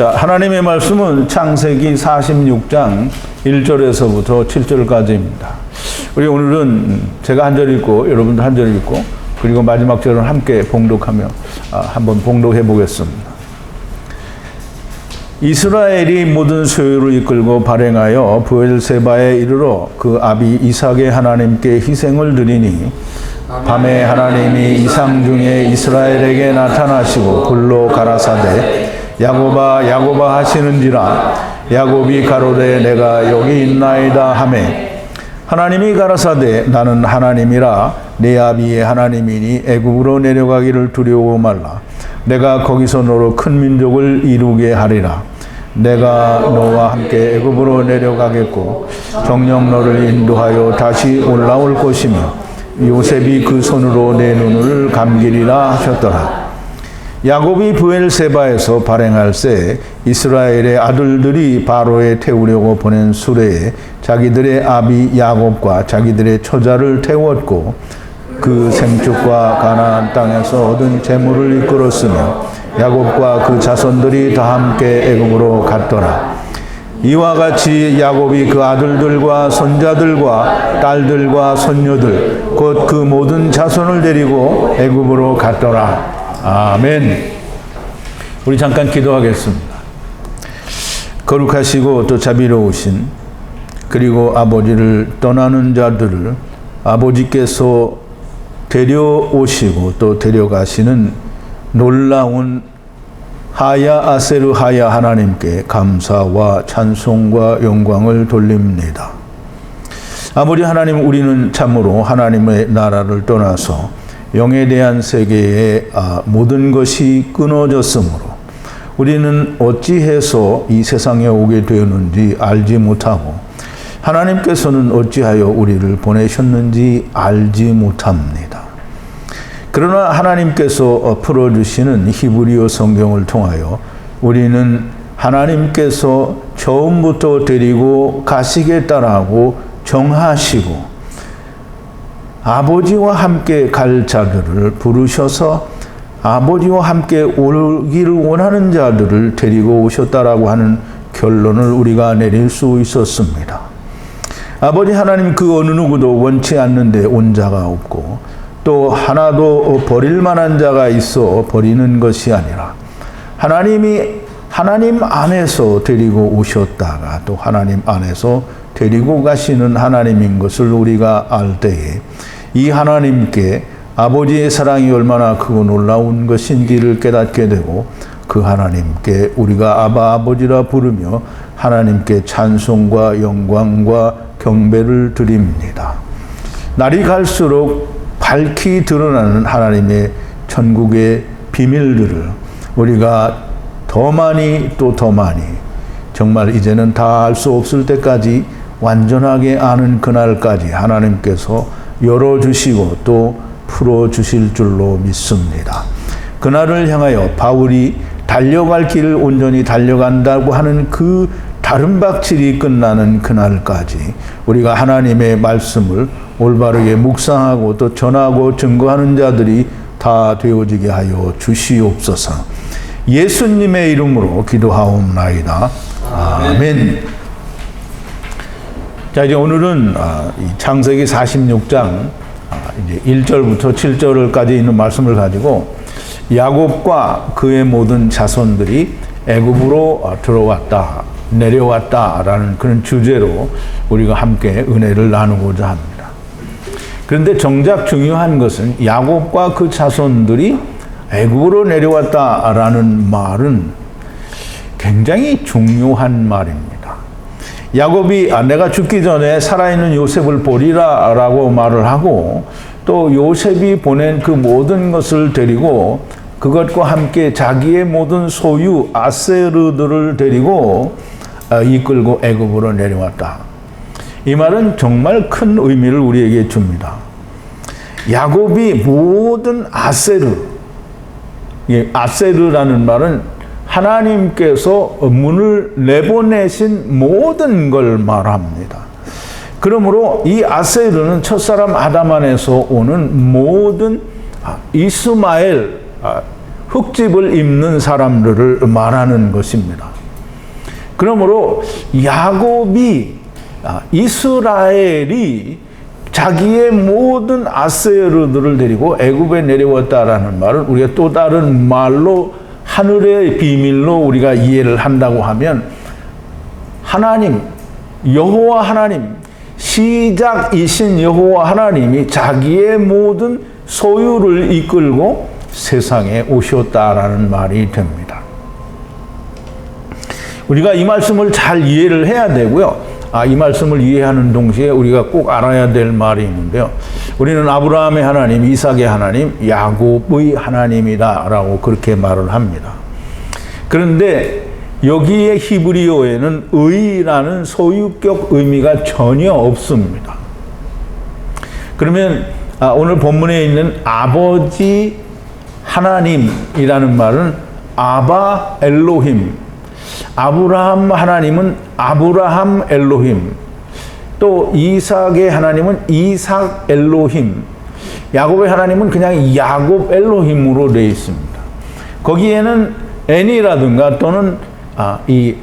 자, 하나님의 말씀은 창세기 46장 1절에서부터 7절까지입니다. 우리 오늘은 제가 한 절 읽고 여러분도 한 절 읽고 그리고 마지막 절은 함께 봉독하며 한번 봉독해 보겠습니다. 이스라엘이 모든 소유를 이끌고 발행하여 브엘세바에 이르러 그 아비 이삭의 하나님께 희생을 드리니 밤에 하나님이 이상 중에 이스라엘에게 나타나시고 불로 가라사대 야곱아 야곱아 하시는지라 야곱이 가로되 내가 여기 있나이다 하매 하나님이 가라사대 나는 하나님이라 내 아비의 하나님이니 애굽으로 내려가기를 두려워 말라 내가 거기서 너로 큰 민족을 이루게 하리라 내가 너와 함께 애굽으로 내려가겠고 정녕 너를 인도하여 다시 올라올 것이며 요셉이 그 손으로 내 눈을 감기리라 하셨더라. 야곱이 브엘세바에서 발행할새 이스라엘의 아들들이 바로에 태우려고 보낸 수레에 자기들의 아비 야곱과 자기들의 처자를 태웠고 그 생축과 가나안 땅에서 얻은 재물을 이끌었으며 야곱과 그 자손들이 다 함께 애굽으로 갔더라. 이와 같이 야곱이 그 아들들과 손자들과 딸들과 손녀들 곧 그 모든 자손을 데리고 애굽으로 갔더라. 아멘. 우리 잠깐 기도하겠습니다. 거룩하시고 또 자비로우신 그리고 아버지를 떠나는 자들을 아버지께서 데려오시고 또 데려가시는 놀라운 하야 아세르 하야 하나님께 감사와 찬송과 영광을 돌립니다. 아버지 하나님, 우리는 참으로 하나님의 나라를 떠나서 영에 대한 세계의 모든 것이 끊어졌으므로 우리는 어찌해서 이 세상에 오게 되었는지 알지 못하고 하나님께서는 어찌하여 우리를 보내셨는지 알지 못합니다. 그러나 하나님께서 풀어주시는 히브리어 성경을 통하여 우리는 하나님께서 처음부터 데리고 가시겠다라고 정하시고 아버지와 함께 갈 자들을 부르셔서 아버지와 함께 오기를 원하는 자들을 데리고 오셨다라고 하는 결론을 우리가 내릴 수 있었습니다. 아버지 하나님, 그 어느 누구도 원치 않는데 온 자가 없고 또 하나도 버릴 만한 자가 있어 버리는 것이 아니라 하나님이 하나님 안에서 데리고 오셨다가 또 하나님 안에서 데리고 가시는 하나님인 것을 우리가 알 때에 이 하나님께 아버지의 사랑이 얼마나 크고 놀라운 것인지를 깨닫게 되고 그 하나님께 우리가 아바 아버지라 부르며 하나님께 찬송과 영광과 경배를 드립니다. 날이 갈수록 밝히 드러나는 하나님의 천국의 비밀들을 우리가 더 많이 또 더 많이 정말 이제는 다 알 수 없을 때까지 완전하게 아는 그날까지 하나님께서 열어주시고 또 풀어주실 줄로 믿습니다. 그날을 향하여 바울이 달려갈 길을 온전히 달려간다고 하는 그 다른 박질이 끝나는 그날까지 우리가 하나님의 말씀을 올바르게 묵상하고 또 전하고 증거하는 자들이 다 되어지게 하여 주시옵소서. 예수님의 이름으로 기도하옵나이다. 아멘. 자, 이제 오늘은 이 창세기 46장 이제 1절부터 7절까지 있는 말씀을 가지고 야곱과 그의 모든 자손들이 애굽으로 들어왔다, 내려왔다라는 그런 주제로 우리가 함께 은혜를 나누고자 합니다. 그런데 정작 중요한 것은 야곱과 그 자손들이 애굽으로 내려왔다라는 말은 굉장히 중요한 말입니다. 야곱이 내가 죽기 전에 살아있는 요셉을 보리라 라고 말을 하고 또 요셉이 보낸 그 모든 것을 데리고 그것과 함께 자기의 모든 소유 아세르들을 데리고 이끌고 애굽으로 내려왔다. 이 말은 정말 큰 의미를 우리에게 줍니다. 야곱이 모든 아세르라는 말은 하나님께서 문을 내보내신 모든 걸 말합니다. 그러므로 이 아세르는 첫사람 아담 안에서 오는 모든 이스마엘 흙집을 입는 사람들을 말하는 것입니다. 그러므로 야곱이 이스라엘이 자기의 모든 아세르들을 데리고 애굽에 내려왔다라는 말을 우리가 또 다른 말로 하늘의 비밀로 우리가 이해를 한다고 하면 하나님, 여호와 하나님, 시작이신 여호와 하나님이 자기의 모든 소유를 이끌고 세상에 오셨다라는 말이 됩니다. 우리가 이 말씀을 잘 이해를 해야 되고요. 이 말씀을 이해하는 동시에 우리가 꼭 알아야 될 말이 있는데요. 우리는 아브라함의 하나님, 이삭의 하나님, 야곱의 하나님이다라고 그렇게 말을 합니다. 그런데 여기에 히브리어에는 의라는 소유격 의미가 전혀 없습니다. 그러면 오늘 본문에 있는 아버지 하나님이라는 말은 아바 엘로힘, 아브라함 하나님은 아브라함 엘로힘, 또 이삭의 하나님은 이삭 엘로힘, 야곱의 하나님은 그냥 야곱 엘로힘으로 되어 있습니다. 거기에는 애니라든가 또는 이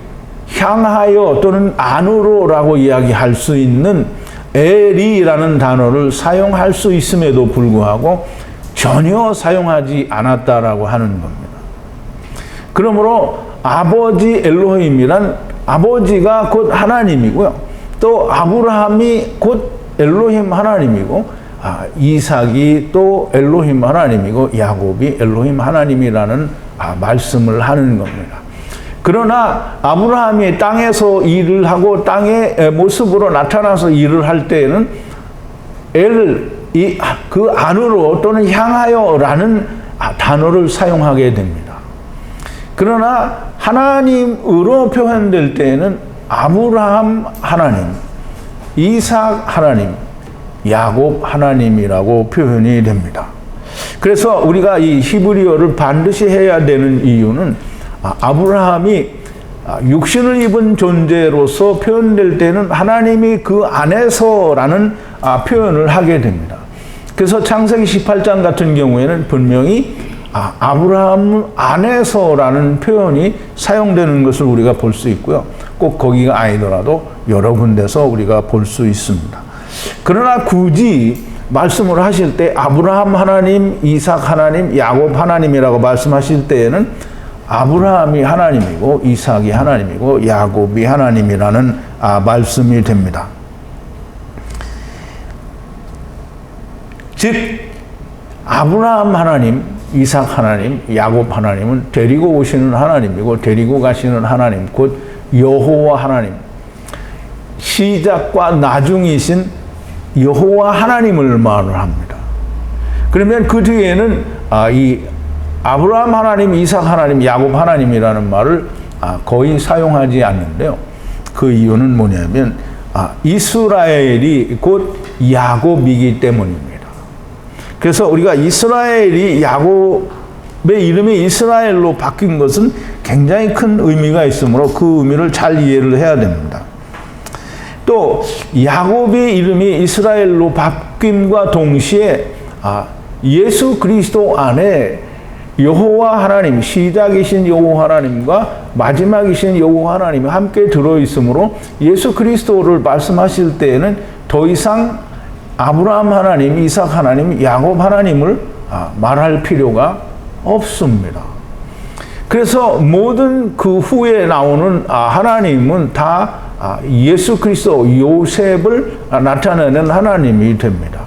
향하여 또는 안으로라고 이야기할 수 있는 에리라는 단어를 사용할 수 있음에도 불구하고 전혀 사용하지 않았다라고 하는 겁니다. 그러므로 아버지 엘로힘이란 아버지가 곧 하나님이고요. 또 아브라함이 곧 엘로힘 하나님이고 이삭이 또 엘로힘 하나님이고 야곱이 엘로힘 하나님이라는 말씀을 하는 겁니다. 그러나 아브라함이 땅에서 일을 하고 땅의 모습으로 나타나서 일을 할 때에는 그 안으로 또는 향하여라는 단어를 사용하게 됩니다. 그러나 하나님으로 표현될 때에는 아브라함 하나님, 이삭 하나님, 야곱 하나님이라고 표현이 됩니다. 그래서 우리가 이 히브리어를 반드시 해야 되는 이유는 아브라함이 육신을 입은 존재로서 표현될 때는 하나님이 그 안에서라는 표현을 하게 됩니다. 그래서 창세기 18장 같은 경우에는 분명히 아브라함 안에서라는 표현이 사용되는 것을 우리가 볼 수 있고요. 꼭 거기가 아니더라도 여러 군데서 우리가 볼 수 있습니다. 그러나 굳이 말씀을 하실 때 아브라함 하나님, 이삭 하나님, 야곱 하나님이라고 말씀하실 때에는 아브라함이 하나님이고 이삭이 하나님이고 야곱이 하나님이라는 말씀이 됩니다. 즉 아브라함 하나님, 이삭 하나님, 야곱 하나님은 데리고 오시는 하나님이고 데리고 가시는 하나님, 곧 여호와 하나님, 시작과 나중이신 여호와 하나님을 말을 합니다. 그러면 그 뒤에는 이 아브라함 하나님, 이삭 하나님, 야곱 하나님이라는 말을 거의 사용하지 않는데요. 그 이유는 뭐냐면 이스라엘이 곧 야곱이기 때문입니다. 그래서 우리가 이스라엘이 야곱의 이름이 이스라엘로 바뀐 것은 굉장히 큰 의미가 있으므로 그 의미를 잘 이해를 해야 됩니다. 또 야곱의 이름이 이스라엘로 바뀜과 동시에 예수 그리스도 안에 여호와 하나님, 시작이신 여호와 하나님과 마지막이신 여호와 하나님이 함께 들어있으므로 예수 그리스도를 말씀하실 때에는 더 이상 아브라함 하나님, 이삭 하나님, 야곱 하나님을 말할 필요가 없습니다. 그래서 모든 그 후에 나오는 하나님은 다 예수 그리스도, 요셉을 나타내는 하나님이 됩니다.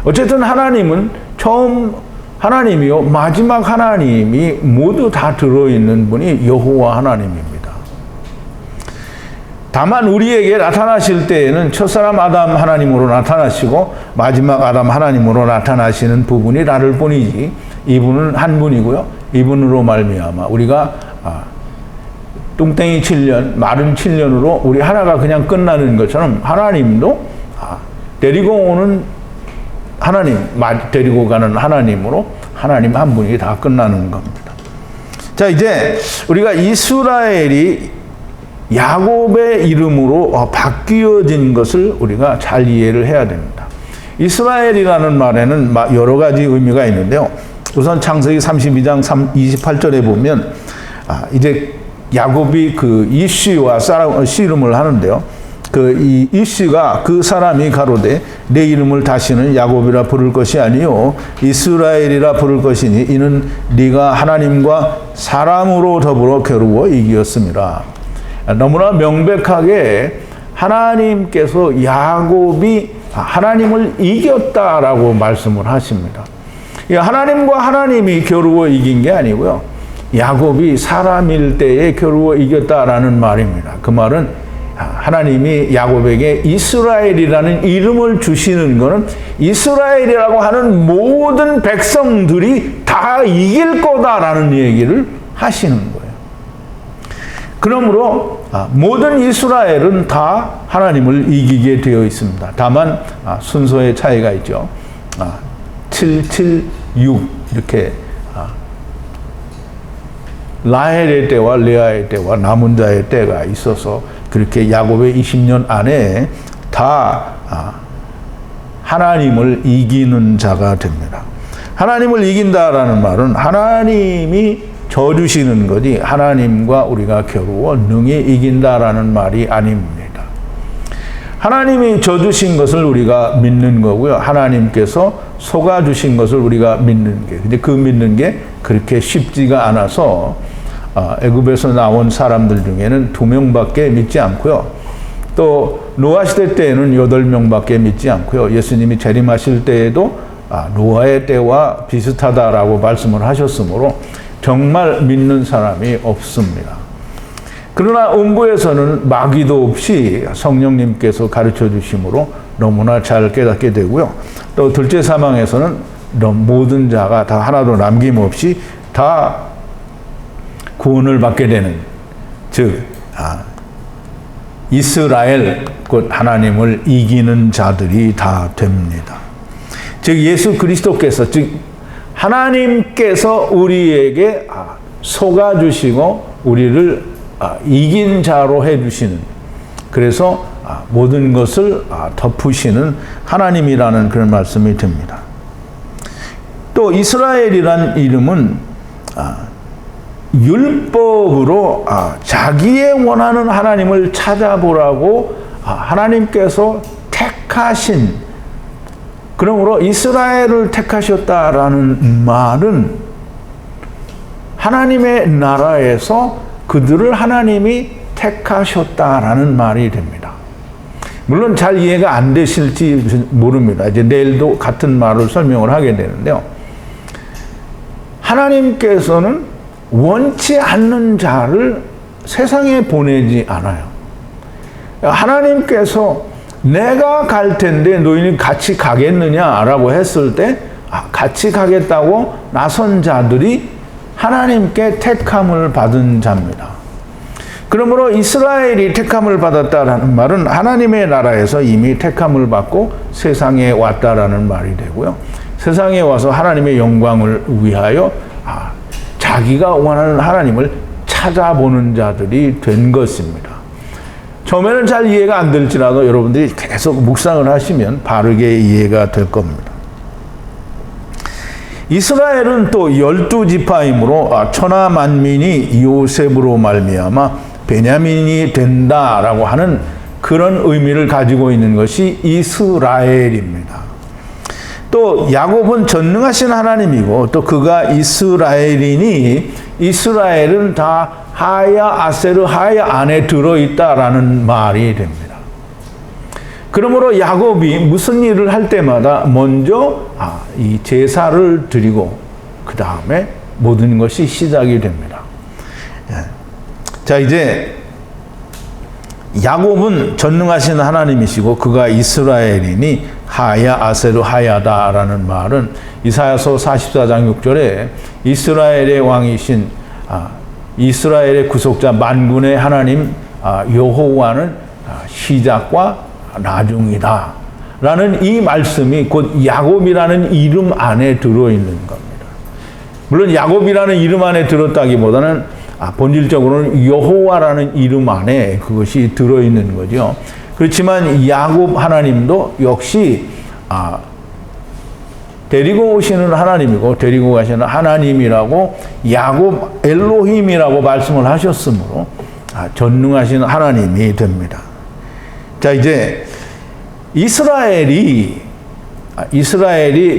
어쨌든 하나님은 처음 하나님이요 마지막 하나님이 모두 다 들어있는 분이 여호와 하나님입니다. 다만 우리에게 나타나실 때에는 첫사람 아담 하나님으로 나타나시고 마지막 아담 하나님으로 나타나시는 부분이 다를 뿐이지 이분은 한 분이고요. 이분으로 말미암아 우리가 뚱땡이 7년, 마른 7년으로 우리 하나가 그냥 끝나는 것처럼 하나님도 데리고 오는 하나님, 데리고 가는 하나님으로 하나님 한 분이 다 끝나는 겁니다. 자, 이제 우리가 이스라엘이 야곱의 이름으로 바뀌어진 것을 우리가 잘 이해를 해야 됩니다. 이스라엘이라는 말에는 여러 가지 의미가 있는데요. 우선 창세기 32장 28절에 보면 이제 야곱이 그 이씨와 씨름을 하는데요. 그 이씨가 그 사람이 가로되 내 이름을 다시는 야곱이라 부를 것이 아니요 이스라엘이라 부를 것이니 이는 네가 하나님과 사람으로 더불어 겨루어 이기었습니다. 너무나 명백하게 하나님께서 야곱이 하나님을 이겼다라고 말씀을 하십니다. 하나님과 하나님이 겨루어 이긴 게 아니고요. 야곱이 사람일 때에 겨루어 이겼다라는 말입니다. 그 말은 하나님이 야곱에게 이스라엘이라는 이름을 주시는 것은 이스라엘이라고 하는 모든 백성들이 다 이길 거다라는 얘기를 하시는 거예요. 그러므로 모든 이스라엘은 다 하나님을 이기게 되어 있습니다. 다만 순서의 차이가 있죠. 776 이렇게 라헬의 때와 레아의 때와 남은 자의 때가 있어서 그렇게 야곱의 20년 안에 다 하나님을 이기는 자가 됩니다. 하나님을 이긴다라는 말은 하나님이 져주시는 거지 하나님과 우리가 겨루어 능히 이긴다라는 말이 아닙니다. 하나님이 져주신 것을 우리가 믿는 거고요. 하나님께서 속아주신 것을 우리가 믿는 게. 근데 그 믿는 게 그렇게 쉽지가 않아서 애굽에서 나온 사람들 중에는 2명밖에 믿지 않고요. 또 노아 시대 때에는 8명밖에 믿지 않고요. 예수님이 재림하실 때에도 노아의 때와 비슷하다라고 말씀을 하셨으므로 정말 믿는 사람이 없습니다. 그러나 음부에서는 마귀도 없이 성령님께서 가르쳐 주심으로 너무나 잘 깨닫게 되고요. 또 둘째 사망에서는 모든 자가 다 하나도 남김없이 다 구원을 받게 되는, 즉 이스라엘 곧 하나님을 이기는 자들이 다 됩니다. 즉 예수 그리스도께서, 즉 하나님께서 우리에게 속아주시고 우리를 이긴 자로 해주시는, 그래서 모든 것을 덮으시는 하나님이라는 그런 말씀이 됩니다. 또 이스라엘이라는 이름은 율법으로 자기의 원하는 하나님을 찾아보라고 하나님께서 택하신, 그러므로 이스라엘을 택하셨다라는 말은 하나님의 나라에서 그들을 하나님이 택하셨다라는 말이 됩니다. 물론 잘 이해가 안 되실지 모릅니다. 이제 내일도 같은 말을 설명을 하게 되는데요. 하나님께서는 원치 않는 자를 세상에 보내지 않아요. 하나님께서 내가 갈 텐데 너희는 같이 가겠느냐라고 했을 때 같이 가겠다고 나선 자들이 하나님께 택함을 받은 자입니다. 그러므로 이스라엘이 택함을 받았다라는 말은 하나님의 나라에서 이미 택함을 받고 세상에 왔다라는 말이 되고요. 세상에 와서 하나님의 영광을 위하여 자기가 원하는 하나님을 찾아보는 자들이 된 것입니다. 처음에는 잘 이해가 안 될지라도 여러분들이 계속 묵상을 하시면 바르게 이해가 될 겁니다. 이스라엘은 또 12지파이므로 천하 만민이 요셉으로 말미암아 베냐민이 된다라고 하는 그런 의미를 가지고 있는 것이 이스라엘입니다. 또 야곱은 전능하신 하나님이고 또 그가 이스라엘이니 이스라엘은 다 하야 아세르 하야 안에 들어있다라는 말이 됩니다. 그러므로 야곱이 무슨 일을 할 때마다 먼저 이 제사를 드리고 그 다음에 모든 것이 시작이 됩니다. 자, 이제 야곱은 전능하신 하나님이시고 그가 이스라엘이니 하야 아세르 하야다라는 말은 이사야서 44장 6절에 이스라엘의 왕이신 이스라엘의 구속자 만군의 하나님 여호와는 시작과 나중이다 라는 이 말씀이 곧 야곱이라는 이름 안에 들어있는 겁니다. 물론 야곱이라는 이름 안에 들었다기보다는 본질적으로는 여호와라는 이름 안에 그것이 들어있는 거죠. 그렇지만 야곱 하나님도 역시 데리고 오시는 하나님이고 데리고 가시는 하나님이라고 야곱 엘로힘이라고 말씀을 하셨으므로 전능하신 하나님이 됩니다. 자, 이제 이스라엘이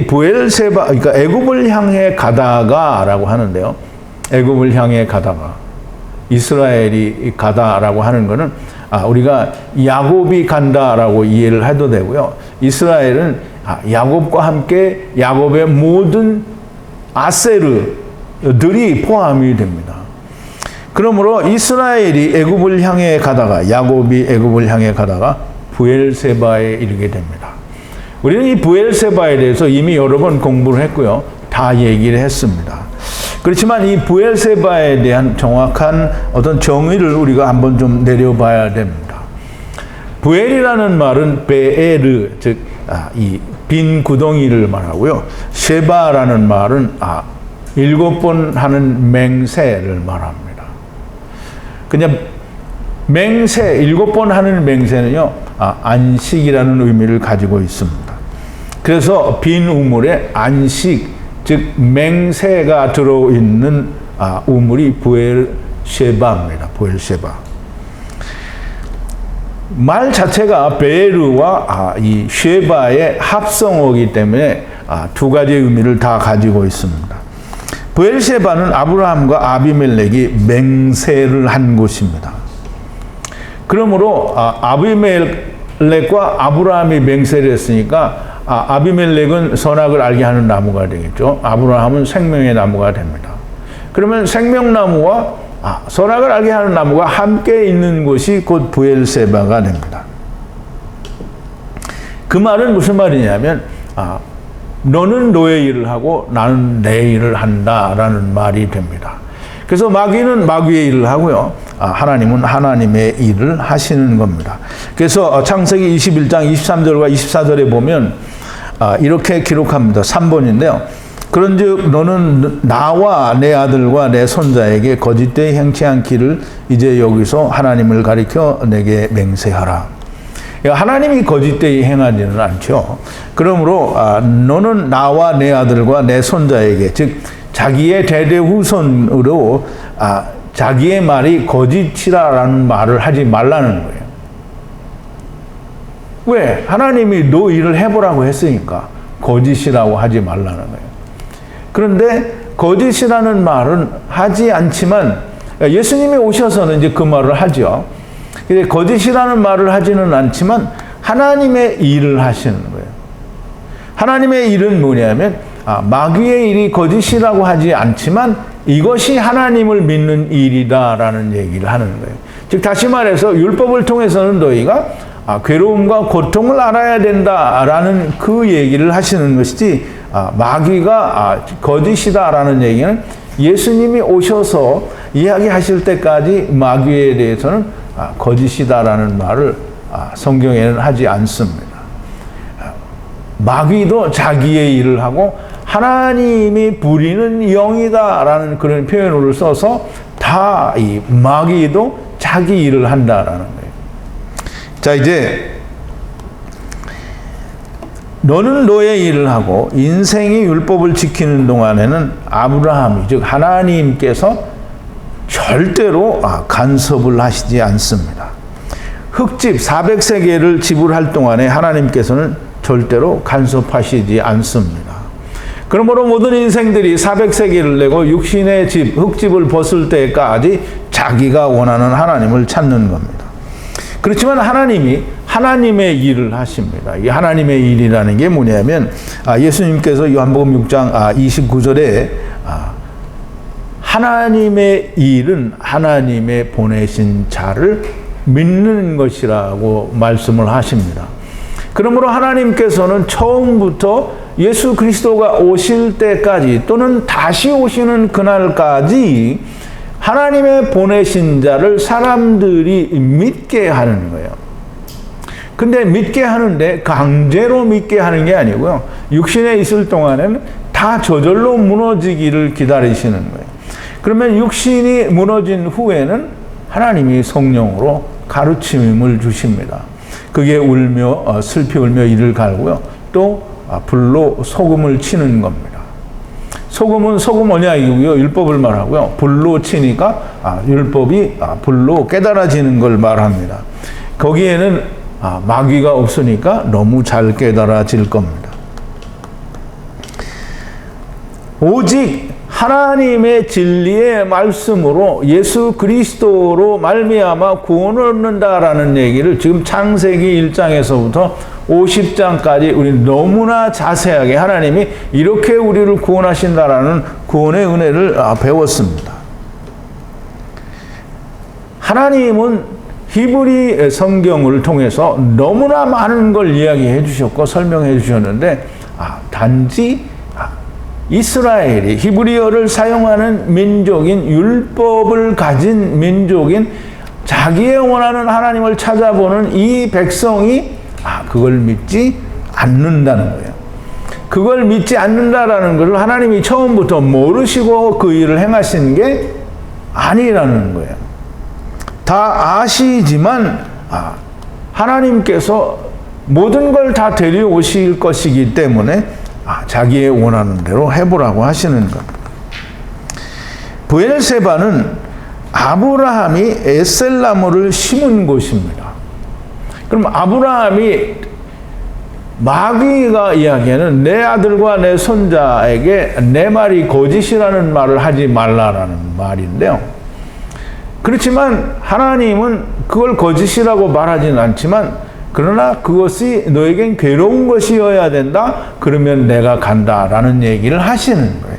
부엘세바, 그러니까 애굽을 향해 가다가라고 하는데요. 애굽을 향해 가다가 이스라엘이 가다라고 하는 것은 우리가 야곱이 간다라고 이해를 해도 되고요. 이스라엘은 야곱과 함께 야곱의 모든 아세르들이 포함이 됩니다. 그러므로 이스라엘이 애굽을 향해 가다가 야곱이 애굽을 향해 가다가 부엘세바에 이르게 됩니다. 우리는 이 부엘세바에 대해서 이미 여러 번 공부를 했고요. 다 얘기를 했습니다. 그렇지만 이 부엘세바에 대한 정확한 어떤 정의를 우리가 한번 좀 내려봐야 됩니다. 부엘이라는 말은 베에르, 즉 이 빈 구덩이를 말하고요. 쉐바라는 말은 7번 하는 맹세를 말합니다. 그냥 맹세, 7번 하는 맹세는요, 안식이라는 의미를 가지고 있습니다. 그래서 빈 우물에 안식, 즉 맹세가 들어있는 우물이 부엘셰바입니다. 부엘셰바. 말 자체가 베에르와 이 쉐바의 합성어이기 때문에 두 가지 의미를 다 가지고 있습니다. 부엘셰바는 아브라함과 아비멜렉이 맹세를 한 곳입니다. 그러므로 아비멜렉과 아브라함이 맹세를 했으니까 아비멜렉은 선악을 알게 하는 나무가 되겠죠. 아브라함은 생명의 나무가 됩니다. 그러면 생명나무와 선악을 알게 하는 나무가 함께 있는 곳이 곧 부엘세바가 됩니다. 그 말은 무슨 말이냐면 너는 너의 일을 하고 나는 내 일을 한다라는 말이 됩니다. 그래서 마귀는 마귀의 일을 하고요. 하나님은 하나님의 일을 하시는 겁니다. 그래서 창세기 21장 23절과 24절에 보면 이렇게 기록합니다. 3번인데요. 그런즉 너는 나와 내 아들과 내 손자에게 거짓되이 행치 않기를 이제 여기서 하나님을 가리켜 내게 맹세하라. 하나님이 거짓되이 행하지는 않죠. 그러므로 너는 나와 내 아들과 내 손자에게, 즉 자기의 대대후손으로 자기의 말이 거짓이라는 말을 하지 말라는 거예요. 왜? 하나님이 너 일을 해보라고 했으니까 거짓이라고 하지 말라는 거예요. 그런데 거짓이라는 말은 하지 않지만 예수님이 오셔서는 이제 그 말을 하죠. 근데 거짓이라는 말을 하지는 않지만 하나님의 일을 하시는 거예요. 하나님의 일은 뭐냐면 마귀의 일이 거짓이라고 하지 않지만 이것이 하나님을 믿는 일이다라는 얘기를 하는 거예요. 즉 다시 말해서 율법을 통해서는 너희가 괴로움과 고통을 알아야 된다라는 그 얘기를 하시는 것이지 마귀가 거짓이다라는 얘기는 예수님이 오셔서 이야기하실 때까지 마귀에 대해서는 거짓이다라는 말을 성경에는 하지 않습니다. 마귀도 자기의 일을 하고 하나님이 부리는 영이다라는 그런 표현을 써서 다 이 마귀도 자기 일을 한다라는 거예요. 자, 이제 너는 너의 일을 하고 인생이 율법을 지키는 동안에는 아브라함이, 즉 하나님께서 절대로 간섭을 하시지 않습니다. 흙집 400세겔을 지불할 동안에 하나님께서는 절대로 간섭하시지 않습니다. 그러므로 모든 인생들이 400세겔을 내고 육신의 집, 흙집을 벗을 때까지 자기가 원하는 하나님을 찾는 겁니다. 그렇지만 하나님이 하나님의 일을 하십니다. 이 하나님의 일이라는 게 뭐냐면 예수님께서 요한복음 6장 29절에 하나님의 일은 하나님의 보내신 자를 믿는 것이라고 말씀을 하십니다. 그러므로 하나님께서는 처음부터 예수 그리스도가 오실 때까지 또는 다시 오시는 그날까지 하나님의 보내신 자를 사람들이 믿게 하는 거예요. 근데 믿게 하는데 강제로 믿게 하는 게 아니고요. 육신에 있을 동안에는 다 저절로 무너지기를 기다리시는 거예요. 그러면 육신이 무너진 후에는 하나님이 성령으로 가르침을 주십니다. 그게 울며 슬피 울며 이를 갈고요. 또 불로 소금을 치는 겁니다. 소금은 소금 언약이고요. 율법을 말하고요. 불로 치니까 율법이 불로 깨달아지는 걸 말합니다. 거기에는 마귀가 없으니까 너무 잘 깨달아질 겁니다. 오직 하나님의 진리의 말씀으로 예수 그리스도로 말미암아 구원을 얻는다라는 얘기를 지금 창세기 1장에서부터 50장까지 우리 너무나 자세하게 하나님이 이렇게 우리를 구원하신다라는 구원의 은혜를 배웠습니다. 하나님은 히브리 성경을 통해서 너무나 많은 걸 이야기해 주셨고 설명해 주셨는데 단지 이스라엘이 히브리어를 사용하는 민족인 율법을 가진 민족인 자기의 원하는 하나님을 찾아보는 이 백성이 그걸 믿지 않는다는 거예요. 그걸 믿지 않는다라는 것을 하나님이 처음부터 모르시고 그 일을 행하신 게 아니라는 거예요. 다 아시지만 하나님께서 모든 걸 다 데려오실 것이기 때문에 자기의 원하는 대로 해보라고 하시는 것. 브엘세바는 아브라함이 에셀나무를 심은 곳입니다. 그럼 아브라함이 마귀가 이야기하는 내 아들과 내 손자에게 내 말이 거짓이라는 말을 하지 말라라는 말인데요. 그렇지만 하나님은 그걸 거짓이라고 말하지는 않지만 그러나 그것이 너에겐 괴로운 것이어야 된다. 그러면 내가 간다라는 얘기를 하시는 거예요.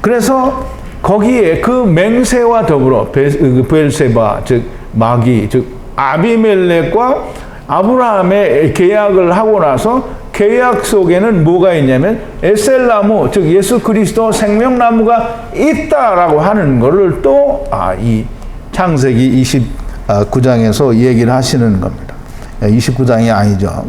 그래서 거기에 그 맹세와 더불어 브엘세바 즉 마귀 즉 아비멜렉과 아브라함의 계약을 하고 나서 계약 속에는 뭐가 있냐면 에셀나무 즉 예수 그리스도 생명나무가 있다라고 하는 것을 또 이 창세기 29장에서 얘기를 하시는 겁니다. 29장이 아니죠.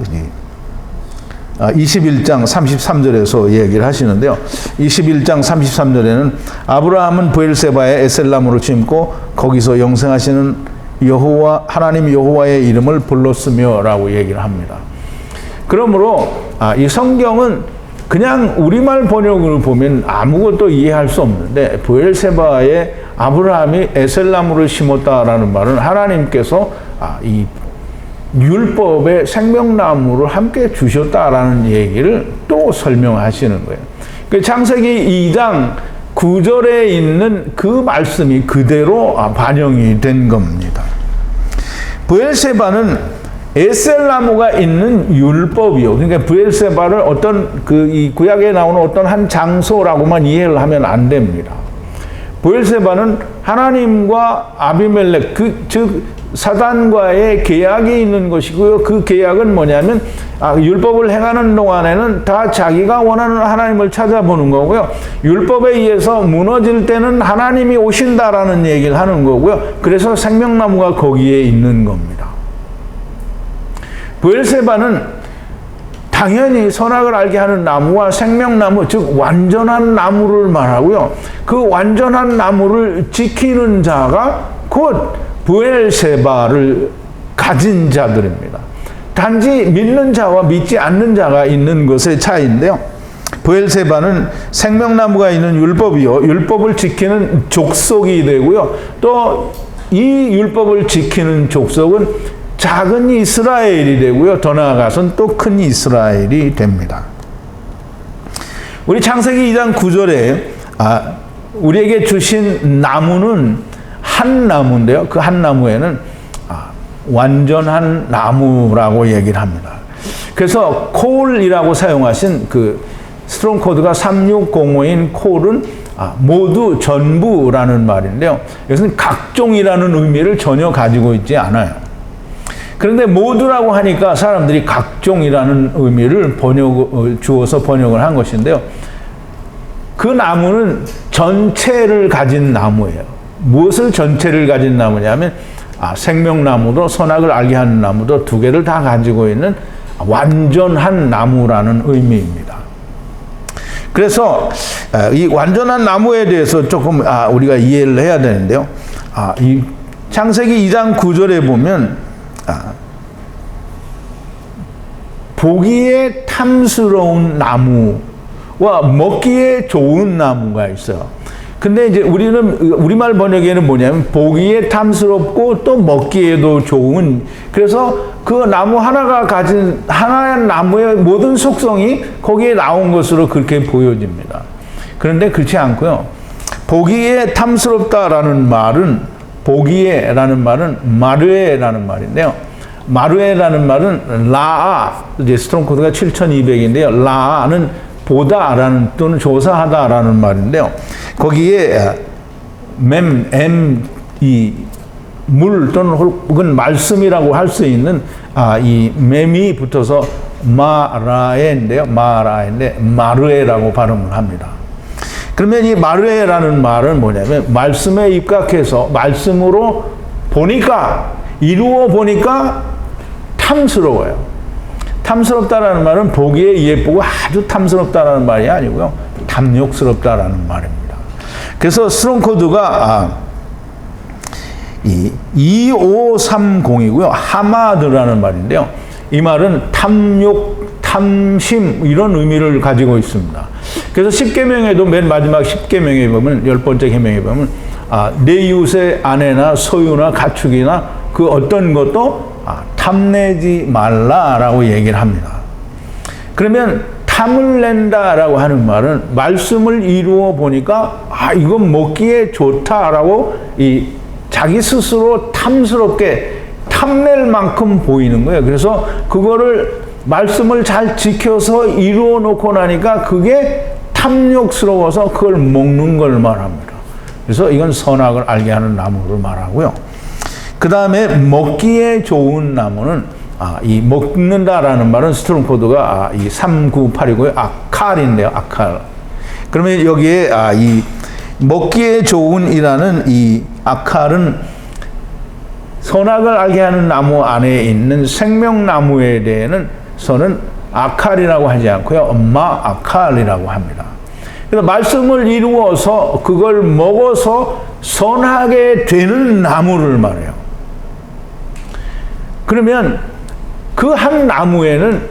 21장 33절에서 얘기를 하시는데요. 21장 33절에는 아브라함은 브엘세바에 에셀나무를 심고 거기서 영생하시는 여호와 하나님 여호와의 이름을 불렀으며라고 얘기를 합니다. 그러므로 이 성경은 그냥 우리말 번역을 보면 아무것도 이해할 수 없는데 브엘세바에 아브라함이 에셀나무를 심었다라는 말은 하나님께서 이 율법의 생명나무를 함께 주셨다라는 얘기를 또 설명하시는 거예요. 그 창세기 2장 9절에 있는 그 말씀이 그대로 반영이 된 겁니다. 브엘세바는 에셀나무가 있는 율법이요. 그러니까 브엘세바를 어떤 이 구약에 나오는 어떤 한 장소라고만 이해를 하면 안 됩니다. 브엘세바는 하나님과 아비멜렉 즉 사단과의 계약이 있는 것이고요. 그 계약은 뭐냐면 율법을 행하는 동안에는 다 자기가 원하는 하나님을 찾아보는 거고요. 율법에 의해서 무너질 때는 하나님이 오신다라는 얘기를 하는 거고요. 그래서 생명나무가 거기에 있는 겁니다. 브엘세바는 당연히 선악을 알게 하는 나무와 생명나무 즉 완전한 나무를 말하고요. 그 완전한 나무를 지키는 자가 곧 브엘세바를 가진 자들입니다. 단지 믿는 자와 믿지 않는 자가 있는 것의 차이인데요. 브엘세바는 생명나무가 있는 율법이요. 율법을 지키는 족속이 되고요. 또 이 율법을 지키는 족속은 작은 이스라엘이 되고요. 더 나아가서는 또 큰 이스라엘이 됩니다. 우리 창세기 2장 9절에 우리에게 주신 나무는 한 나무인데요. 그 한 나무에는 완전한 나무라고 얘기를 합니다. 그래서 콜이라고 사용하신 그 스트롱 코드가 3605인 콜은 모두 전부라는 말인데요. 이것은 각종이라는 의미를 전혀 가지고 있지 않아요. 그런데 모두라고 하니까 사람들이 각종이라는 의미를 주어서 번역을 한 것인데요. 그 나무는 전체를 가진 나무예요. 무엇을 전체를 가진 나무냐면 생명나무도 선악을 알게 하는 나무도 두 개를 다 가지고 있는 완전한 나무라는 의미입니다. 그래서 이 완전한 나무에 대해서 조금 우리가 이해를 해야 되는데요. 이 창세기 2장 9절에 보면 보기에 탐스러운 나무와 먹기에 좋은 나무가 있어요. 근데 이제 우리말 번역에는 뭐냐면 보기에 탐스럽고 또 먹기에도 좋은, 그래서 그 나무 하나가 가진 하나의 나무의 모든 속성이 거기에 나온 것으로 그렇게 보여집니다. 그런데 그렇지 않고요. 보기에 탐스럽다라는 말은, 보기에라는 말은 마르에라는 말인데요. 마르에라는 말은 라아, 이제 스트롱 코드가 7200인데요. 라아는 보다라는 또는 조사하다라는 말인데요. 거기에 이 물 또는 혹은 말씀이라고 할 수 있는 이 맴이 붙어서 마라에인데요. 마라에인데 마르에라고 발음을 합니다. 그러면 이 마르에라는 말은 뭐냐면 말씀에 입각해서 말씀으로 보니까, 이루어 보니까 탐스러워요. 탐스럽다라는 말은 보기에 예쁘고 아주 탐스럽다라는 말이 아니고요. 탐욕스럽다라는 말입니다. 그래서 스트롱 코드가 2530이고요. 하마드라는 말인데요. 이 말은 탐욕, 탐심 이런 의미를 가지고 있습니다. 그래서 10계명에도 맨 마지막 10계명에 보면, 10번째 계명에 보면 내 이웃의 아내나 소유나 가축이나 그 어떤 것도 탐내지 말라라고 얘기를 합니다. 그러면 탐을 낸다라고 하는 말은 말씀을 이루어 보니까 이건 먹기에 좋다라고 자기 스스로 탐스럽게 탐낼 만큼 보이는 거예요. 그래서 그거를 말씀을 잘 지켜서 이루어 놓고 나니까 그게 탐욕스러워서 그걸 먹는 걸 말합니다. 그래서 이건 선악을 알게 하는 나무를 말하고요. 그 다음에 먹기에 좋은 나무는 이 먹는다라는 말은 스트롱 코드가 이 3982고요. 아칼인데요. 아칼. 그러면 여기에 이 먹기에 좋은이라는 이 아칼은 선악을 알게 하는 나무 안에 있는 생명나무에 대해서는 저는 아칼이라고 하지 않고요. 마아칼이라고 합니다. 그래서 말씀을 이루어서 그걸 먹어서 선하게 되는 나무를 말해요. 그러면 그 한 나무에는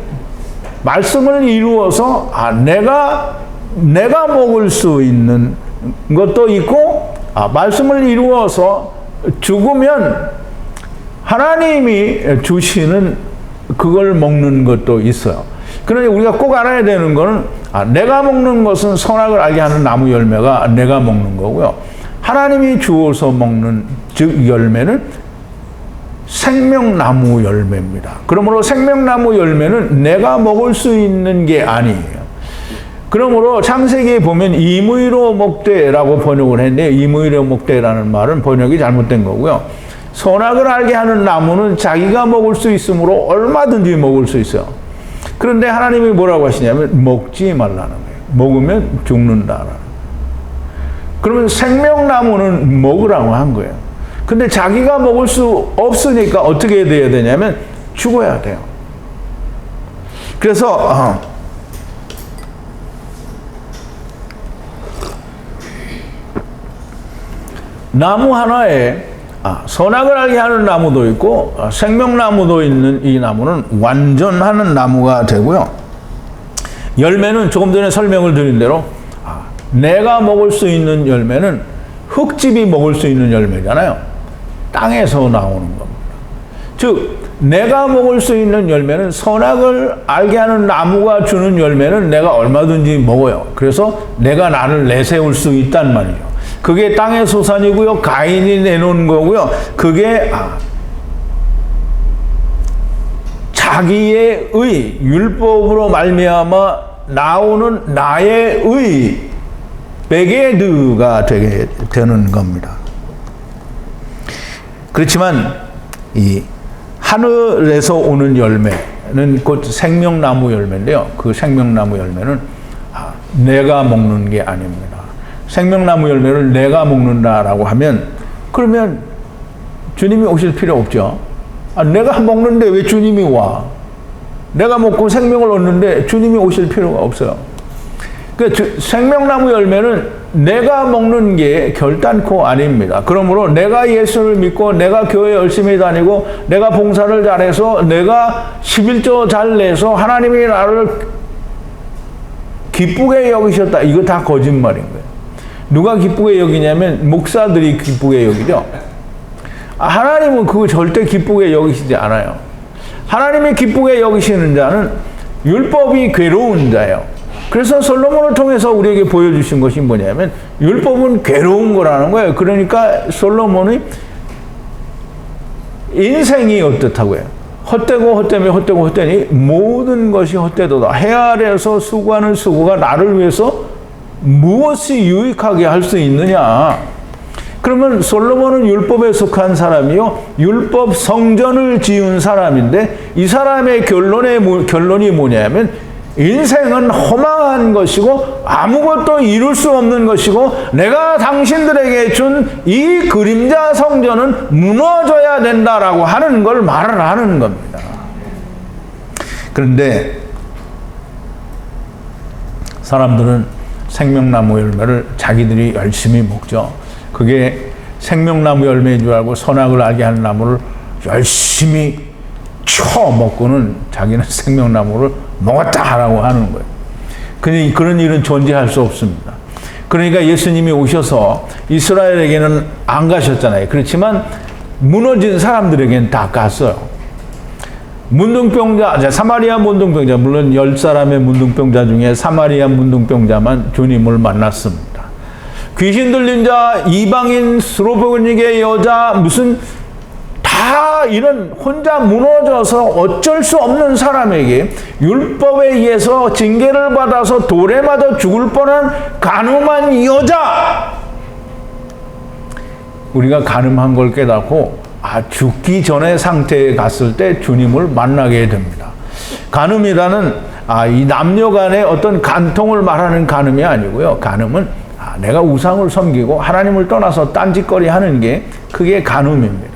말씀을 이루어서 내가 먹을 수 있는 것도 있고, 말씀을 이루어서 죽으면 하나님이 주시는 그걸 먹는 것도 있어요. 그러니 우리가 꼭 알아야 되는 것은 내가 먹는 것은 선악을 알게 하는 나무 열매가 내가 먹는 거고요. 하나님이 주어서 먹는 즉 열매는 생명나무 열매입니다. 그러므로 생명나무 열매는 내가 먹을 수 있는 게 아니에요. 그러므로 창세기에 보면 임의로 먹되라고 번역을 했는데, 임의로 먹되라는 말은 번역이 잘못된 거고요. 선악을 알게 하는 나무는 자기가 먹을 수 있으므로 얼마든지 먹을 수 있어요. 그런데 하나님이 뭐라고 하시냐면 먹지 말라는 거예요. 먹으면 죽는다라는. 그러면 생명나무는 먹으라고 한 거예요. 근데 자기가 먹을 수 없으니까 어떻게 돼야 되냐면 죽어야 돼요. 그래서 나무 하나에 선악을 알게 하는 나무도 있고 생명나무도 있는 이 나무는 완전하는 나무가 되고요. 열매는 조금 전에 설명을 드린 대로 내가 먹을 수 있는 열매는 흙집이 먹을 수 있는 열매잖아요. 땅에서 나오는 겁니다. 즉 내가 먹을 수 있는 열매는 선악을 알게 하는 나무가 주는 열매는 내가 얼마든지 먹어요. 그래서 내가 나를 내세울 수 있단 말이죠. 그게 땅의 소산이고요. 가인이 내놓은 거고요. 그게 자기의 의, 율법으로 말미암아 나오는 나의 의, 베게드가 되게 되는 겁니다. 그렇지만 이 하늘에서 오는 열매는 곧 생명나무 열매인데요. 그 생명나무 열매는 내가 먹는 게 아닙니다. 생명나무 열매를 내가 먹는다라고 하면 그러면 주님이 오실 필요 없죠. 내가 먹는데 왜 주님이 와? 내가 먹고 생명을 얻는데 주님이 오실 필요가 없어요. 그러니까 생명나무 열매는 내가 먹는 게 결단코 아닙니다. 그러므로 내가 예수를 믿고 내가 교회 열심히 다니고 내가 봉사를 잘해서 내가 11조 잘 내서 하나님이 나를 기쁘게 여기셨다. 이거 다 거짓말인 거예요. 누가 기쁘게 여기냐면 목사들이 기쁘게 여기죠. 하나님은 그거 절대 기쁘게 여기시지 않아요. 하나님이 기쁘게 여기시는 자는 율법이 괴로운 자예요. 그래서 솔로몬을 통해서 우리에게 보여주신 것이 뭐냐면 율법은 괴로운 거라는 거예요. 그러니까 솔로몬의 인생이 어떻다고요? 헛되고 헛되며 헛되고 헛되니 모든 것이 헛되도다. 해 아래에서 수고하는 수고가 나를 위해서 무엇이 유익하게 할 수 있느냐? 그러면 솔로몬은 율법에 속한 사람이요, 율법 성전을 지은 사람인데 이 사람의 결론이 뭐냐면 인생은 허망한 것이고 아무것도 이룰 수 없는 것이고 내가 당신들에게 준 이 그림자 성전은 무너져야 된다라고 하는 걸 말을 하는 겁니다. 그런데 사람들은 생명나무 열매를 자기들이 열심히 먹죠. 그게 생명나무 열매인 줄 알고 선악을 알게 하는 나무를 열심히 쳐먹고는 자기는 생명나무를 먹었다라고 하는 거예요. 그런 일은 존재할 수 없습니다. 그러니까 예수님이 오셔서 이스라엘에게는 안 가셨잖아요. 그렇지만 무너진 사람들에게는 다 갔어요. 문둥병자, 사마리아 문둥병자, 물론 10사람의 문둥병자 중에 사마리아 문둥병자만 주님을 만났습니다. 귀신 들린 자, 이방인, 스로베니게 여자, 무슨 다 이런 혼자 무너져서 어쩔 수 없는 사람에게 율법에 의해서 징계를 받아서 돌에 맞아 죽을 뻔한 간음한 여자, 우리가 간음한 걸 깨닫고 죽기 전의 상태에 갔을 때 주님을 만나게 됩니다. 간음이라는 이 남녀 간의 어떤 간통을 말하는 간음이 아니고요. 간음은 내가 우상을 섬기고 하나님을 떠나서 딴짓거리 하는 게 그게 간음입니다.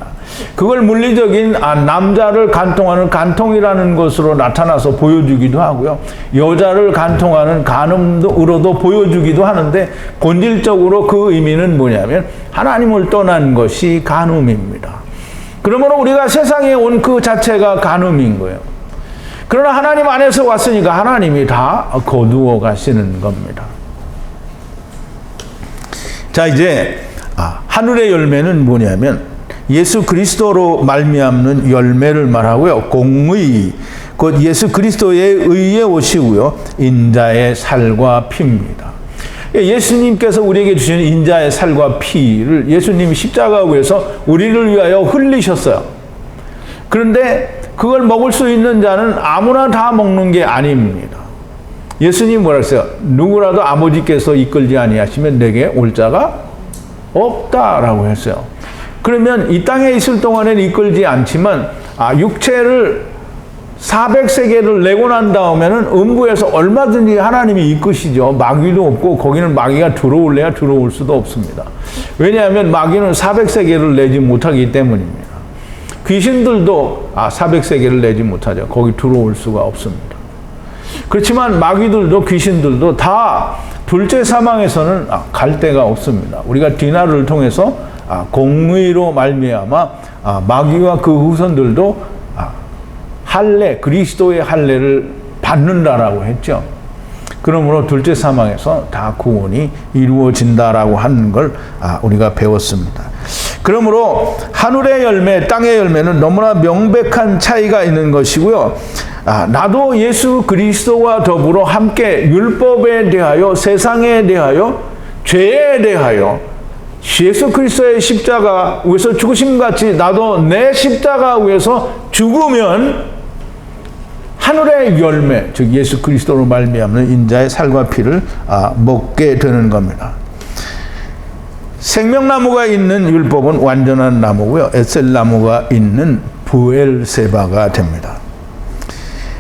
그걸 물리적인 남자를 간통하는 간통이라는 것으로 나타나서 보여주기도 하고요. 여자를 간통하는 간음으로도 보여주기도 하는데 본질적으로 그 의미는 뭐냐면 하나님을 떠난 것이 간음입니다. 그러므로 우리가 세상에 온 그 자체가 간음인 거예요. 그러나 하나님 안에서 왔으니까 하나님이 다 거두어 가시는 겁니다. 자, 이제 하늘의 열매는 뭐냐면 예수 그리스도로 말미암는 열매를 말하고요. 공의, 곧 예수 그리스도의 의에 오시고요. 인자의 살과 피입니다. 예수님께서 우리에게 주신 인자의 살과 피를 예수님이 십자가 위에서 우리를 위하여 흘리셨어요. 그런데 그걸 먹을 수 있는 자는 아무나 다 먹는 게 아닙니다. 예수님 뭐라 했어요? 누구라도 아버지께서 이끌지 아니하시면 내게 올 자가 없다라고 했어요. 그러면 이 땅에 있을 동안에는 이끌지 않지만 육체를 400세계를 내고 난 다음에는 음부에서 얼마든지 하나님이 이끄시죠. 마귀도 없고 거기는 마귀가 들어올래야 들어올 수도 없습니다. 왜냐하면 마귀는 400세계를 내지 못하기 때문입니다. 귀신들도 400세계를 내지 못하죠. 거기 들어올 수가 없습니다. 그렇지만 마귀들도 귀신들도 다 둘째 사망에서는 갈 데가 없습니다. 우리가 디나를 통해서 공의로 말미암아 마귀와 그 후손들도 할례, 그리스도의 할례를 받는다라고 했죠. 그러므로 둘째 사망에서 다 구원이 이루어진다라고 하는 걸 우리가 배웠습니다. 그러므로 하늘의 열매, 땅의 열매는 너무나 명백한 차이가 있는 것이고요. 나도 예수 그리스도와 더불어 함께 율법에 대하여, 세상에 대하여, 죄에 대하여 예수 그리스도의 십자가 위에서 죽으심같이 나도 내 십자가 위에서 죽으면 하늘의 열매, 즉 예수 그리스도로 말미암는 인자의 살과 피를 먹게 되는 겁니다. 생명나무가 있는 율법은 완전한 나무고요. 에셀나무가 있는 부엘세바가 됩니다.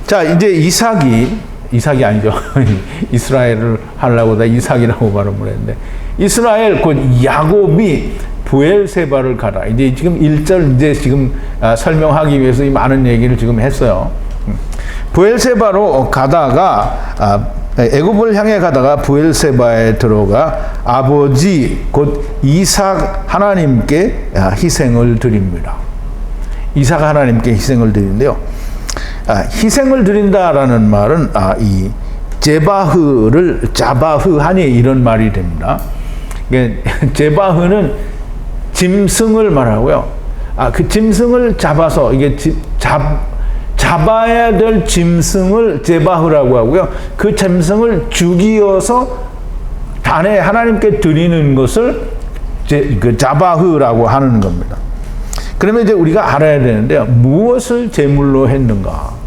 자, 이제 이삭이 아니죠. 이스라엘을 하려고 다 이삭이라고 발음을 했는데, 이스라엘 곧 야곱이 부엘세바를 가라. 이제 지금 1절 이제 지금 설명하기 위해서 이 많은 얘기를 지금 했어요. 부엘세바로 가다가 애굽을 향해 가다가 브엘세바에 들어가 아버지 곧 이삭 하나님께 희생을 드립니다. 이삭 하나님께 희생을 드리는데요. 희생을 드린다라는 말은 이 제바흐를 자바흐하니 이런 말이 됩니다. 제바흐는 짐승을 말하고요. 그 짐승을 잡아서 이게 잡아야 될 짐승을 제바흐라고 하고요. 그 짐승을 죽이어서 단에 하나님께 드리는 것을 그 자바흐라고 하는 겁니다. 그러면 이제 우리가 알아야 되는데요. 무엇을 제물로 했는가?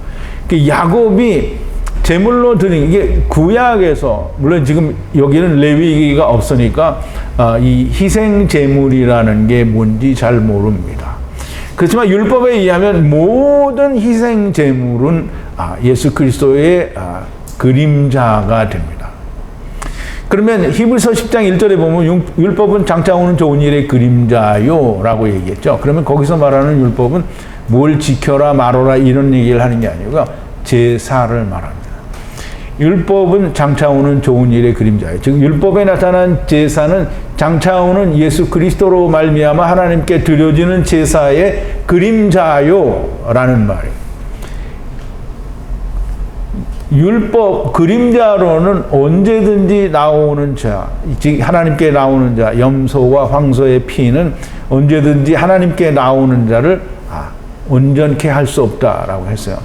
야곱이 제물로 드린 이게 구약에서 물론 지금 여기는 레위기가 없으니까 이 희생 제물이라는 게 뭔지 잘 모릅니다. 그렇지만 율법에 의하면 모든 희생 제물은 예수 그리스도의 그림자가 됩니다. 그러면 히브리서 10장 1절에 보면 율법은 장차 오는 좋은 일의 그림자요 라고 얘기했죠. 그러면 거기서 말하는 율법은 뭘 지켜라 말어라 이런 얘기를 하는 게 아니고요. 제사를 말합니다. 율법은 장차 오는 좋은 일의 그림자예요. 즉 율법에 나타난 제사는 장차 오는 예수 그리스도로 말미암아 하나님께 드려지는 제사의 그림자요라는 말이에요. 율법 그림자로는 언제든지 나오는 자, 즉 하나님께 나오는 자, 염소와 황소의 피는 언제든지 하나님께 나오는 자를 온전케 할 수 없다라고 했어요.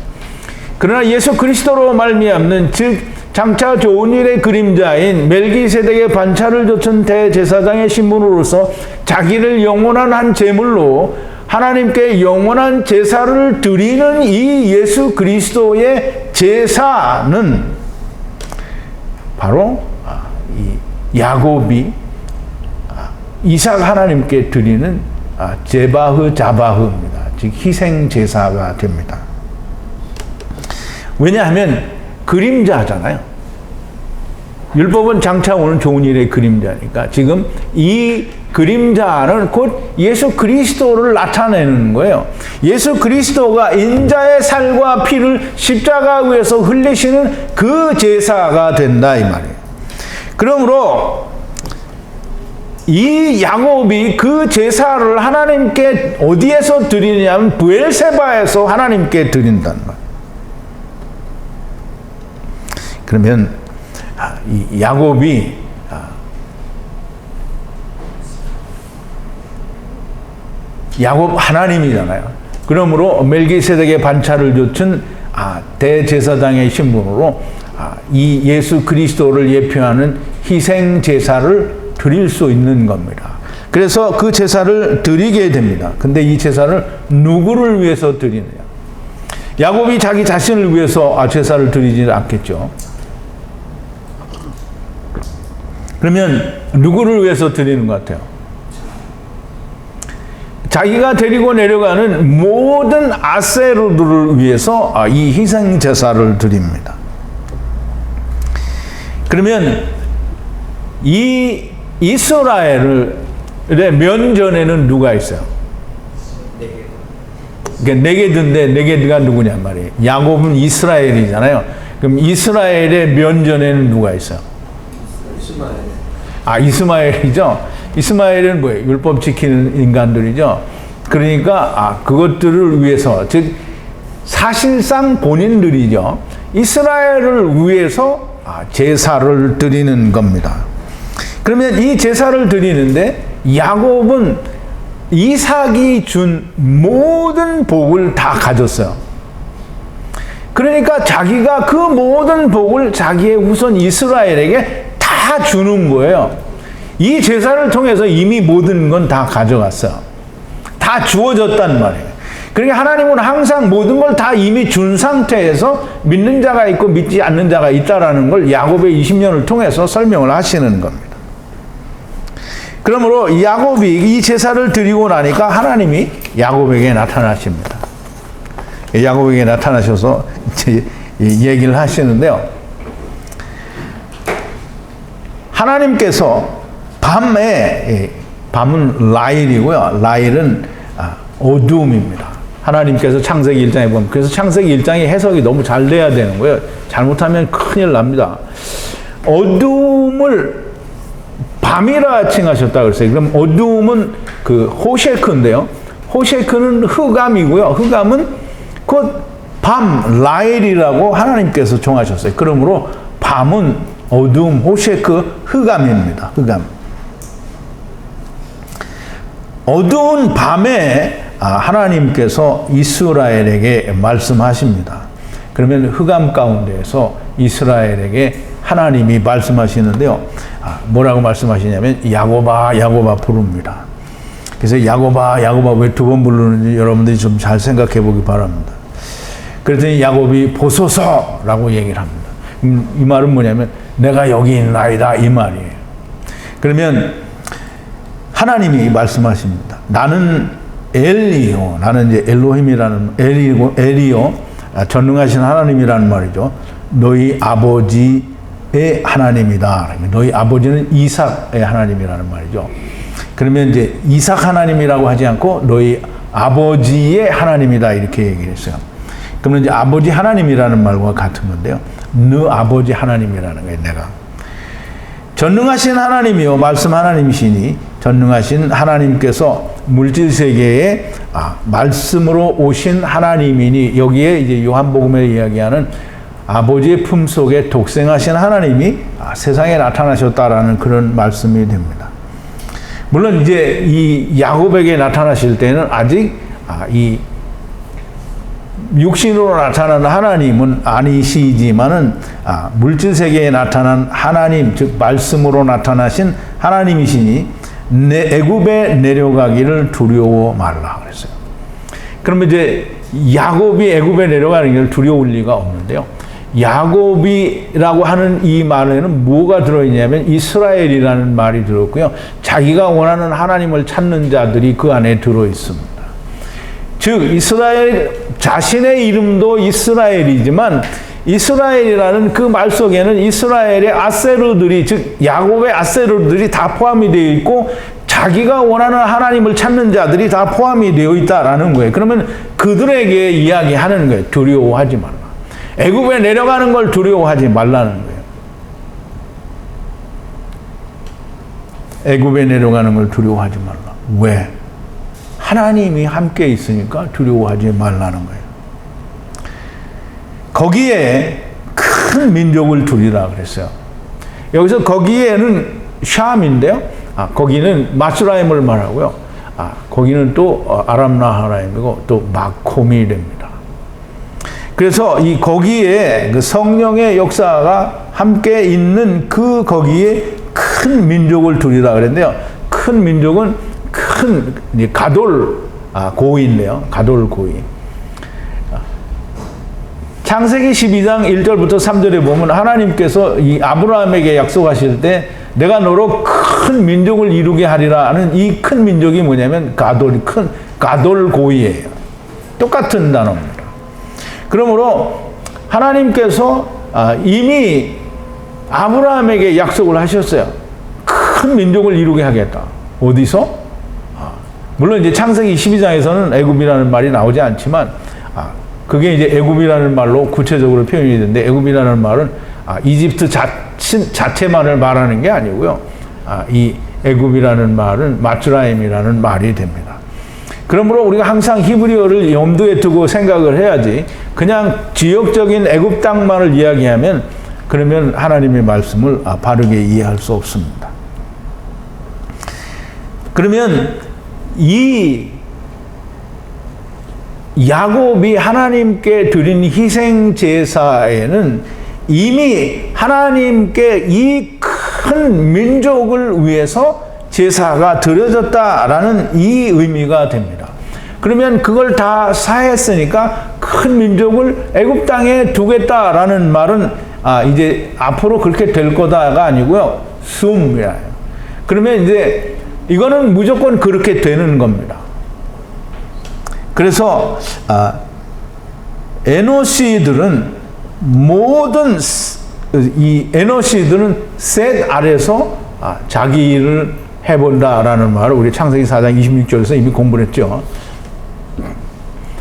그러나 예수 그리스도로 말미암는 즉 장차 좋은 일의 그림자인 멜기세덱의 반차를 좇은 대제사장의 신분으로서 자기를 영원한 한 제물로 하나님께 영원한 제사를 드리는 이 예수 그리스도의 제사는 바로 이 야곱이 이삭 하나님께 드리는 제바흐 자바흐입니다. 즉 희생 제사가 됩니다. 왜냐하면 그림자잖아요. 율법은 장차 오는 좋은 일의 그림자니까 지금 이 그림자는 곧 예수 그리스도를 나타내는 거예요. 예수 그리스도가 인자의 살과 피를 십자가 위에서 흘리시는 그 제사가 된다 이 말이에요. 그러므로 이 야곱이 그 제사를 하나님께 어디에서 드리냐면 브엘세바에서 하나님께 드린다는 거예요. 그러면 이 야곱이 야곱 하나님이잖아요. 그러므로 멜기세덱의 반차를 좇은 대제사장의 신분으로 이 예수 그리스도를 예표하는 희생 제사를 드릴 수 있는 겁니다. 그래서 그 제사를 드리게 됩니다. 근데 이 제사를 누구를 위해서 드리느냐? 야곱이 자기 자신을 위해서 제사를 드리지 않겠죠. 그러면 누구를 위해서 드리는 것 같아요? 자기가 데리고 내려가는 모든 아세르들을 위해서 이 희생 제사를 드립니다. 그러면 이 이스라엘의 면전에는 누가 있어요? 네게드인데 네게드가 누구냐 말이에요. 야곱은 이스라엘이잖아요. 그럼 이스라엘의 면전에는 누가 있어요? 이스마엘이죠. 이스마엘은 뭐예요? 율법 지키는 인간들이죠. 그러니까 그것들을 위해서 즉 사실상 본인들이죠. 이스라엘을 위해서 제사를 드리는 겁니다. 그러면 이 제사를 드리는데 야곱은 이삭이 준 모든 복을 다 가졌어요. 그러니까 자기가 그 모든 복을 자기의 후손 이스라엘에게 다 주는 거예요. 이 제사를 통해서 이미 모든 건 다 가져갔어요. 다 주어졌단 말이에요. 그러니까 하나님은 항상 모든 걸 다 이미 준 상태에서 믿는 자가 있고 믿지 않는 자가 있다라는 걸 야곱의 20년을 통해서 설명을 하시는 겁니다. 그러므로 야곱이 이 제사를 드리고 나니까 하나님이 야곱에게 나타나십니다. 야곱에게 나타나셔서 이제 얘기를 하시는데요. 하나님께서 밤은 라일이고요. 라일은 어두움입니다. 하나님께서 창세기 1장에 보면 그래서 창세기 1장의 해석이 너무 잘 돼야 되는 거예요. 잘못하면 큰일 납니다. 어두움을 밤이라 칭하셨다 그랬어요. 그럼 어두움은 그 호셰크인데요. 호셰크는 흑암이고요. 흑암은 곧 밤, 라일이라고 하나님께서 정하셨어요. 그러므로 밤은 어두움, 호셰크, 흑암입니다. 흑암. 어두운 밤에 하나님께서 이스라엘에게 말씀하십니다. 그러면 흑암 가운데에서 이스라엘에게 하나님이 말씀하시는데요. 뭐라고 말씀하시냐면 야곱아 야곱아 부릅니다. 그래서 야곱아 야곱아 왜 두 번 부르는지 여러분들이 좀 잘 생각해 보기 바랍니다. 그랬더니 야곱이 보소서라고 얘기를 합니다. 이 말은 뭐냐면 내가 여기 있나이다 이 말이에요. 그러면 하나님이 말씀하십니다. 나는 엘리요. 나는 이제 엘로힘이라는 엘리요. 전능하신 하나님이라는 말이죠. 너희 아버지의 하나님이다. 너희 아버지는 이삭의 하나님이라는 말이죠. 그러면 이제 이삭 하나님이라고 하지 않고 너희 아버지의 하나님이다 이렇게 얘기를 했어요. 그러면 이제 아버지 하나님이라는 말과 같은 건데요. 너 아버지 하나님이라는 거예요. 내가 전능하신 하나님이요 말씀 하나님이시니 전능하신 하나님께서 물질 세계에 말씀으로 오신 하나님이니 여기에 이제 요한복음에 이야기하는 아버지의 품속에 독생하신 하나님이 세상에 나타나셨다라는 그런 말씀이 됩니다. 물론 이제 이 야곱에게 나타나실 때는 아직 이 육신으로 나타나는 하나님은 아니시지만은 물질 세계에 나타난 하나님 즉 말씀으로 나타나신 하나님이시니 애굽에 내려가기를 두려워 말라 그랬어요. 그러면 이제 야곱이 애굽에 내려가는 걸 두려울 리가 없는데요. 야곱이라고 하는 이 말에는 뭐가 들어있냐면 이스라엘이라는 말이 들어있고요. 자기가 원하는 하나님을 찾는 자들이 그 안에 들어있습니다. 즉 이스라엘 자신의 이름도 이스라엘이지만 이스라엘이라는 그 말 속에는 이스라엘의 아세르들이 즉 야곱의 아세르들이 다 포함이 되어 있고 자기가 원하는 하나님을 찾는 자들이 다 포함이 되어 있다라는 거예요. 그러면 그들에게 이야기하는 거예요. 두려워하지 말라. 애굽에 내려가는 걸 두려워하지 말라는 거예요. 애굽에 내려가는 걸 두려워하지 말라. 왜? 하나님이 함께 있으니까 두려워하지 말라는 거예요. 거기에 큰 민족을 두리라 그랬어요. 여기서 거기에는 샴인데요. 거기는 마스라임을 말하고요. 거기는 또 아람 나하라임이고 또 마콤이 됩니다. 그래서 이 거기에 그 성령의 역사가 함께 있는 그 거기에 큰 민족을 두리라 그랬는데요. 큰 민족은 큰 가돌 고인데요. 가돌 고인. 창세기 12장 1절부터 3절에 보면 하나님께서 이 아브라함에게 약속하실 때 내가 너로 큰 민족을 이루게 하리라 하는 이 큰 민족이 뭐냐면 큰 가돌 고이예요. 똑같은 단어입니다. 그러므로 하나님께서 이미 아브라함에게 약속을 하셨어요. 큰 민족을 이루게 하겠다. 어디서? 물론 이제 창세기 12장에서는 애굽이라는 말이 나오지 않지만 그게 이제 애굽이라는 말로 구체적으로 표현이 되는데 애굽이라는 말은 이집트 자체만을 말하는 게 아니고요. 이 애굽이라는 말은 마츠라임이라는 말이 됩니다. 그러므로 우리가 항상 히브리어를 염두에 두고 생각을 해야지 그냥 지역적인 애굽 땅만을 이야기하면 그러면 하나님의 말씀을 바르게 이해할 수 없습니다. 그러면 이 야곱이 하나님께 드린 희생 제사에는 이미 하나님께 이 큰 민족을 위해서 제사가 드려졌다라는 이 의미가 됩니다. 그러면 그걸 다 사했으니까 큰 민족을 애굽 땅에 두겠다라는 말은 이제 앞으로 그렇게 될 거다가 아니고요. 숨이라요. 그러면 이제 이거는 무조건 그렇게 되는 겁니다. 그래서 에노시들은 모든 이 에노시들은 셋 아래서 자기 일을 해본다라는 말을 우리 창세기 4장 26절에서 이미 공부를 했죠.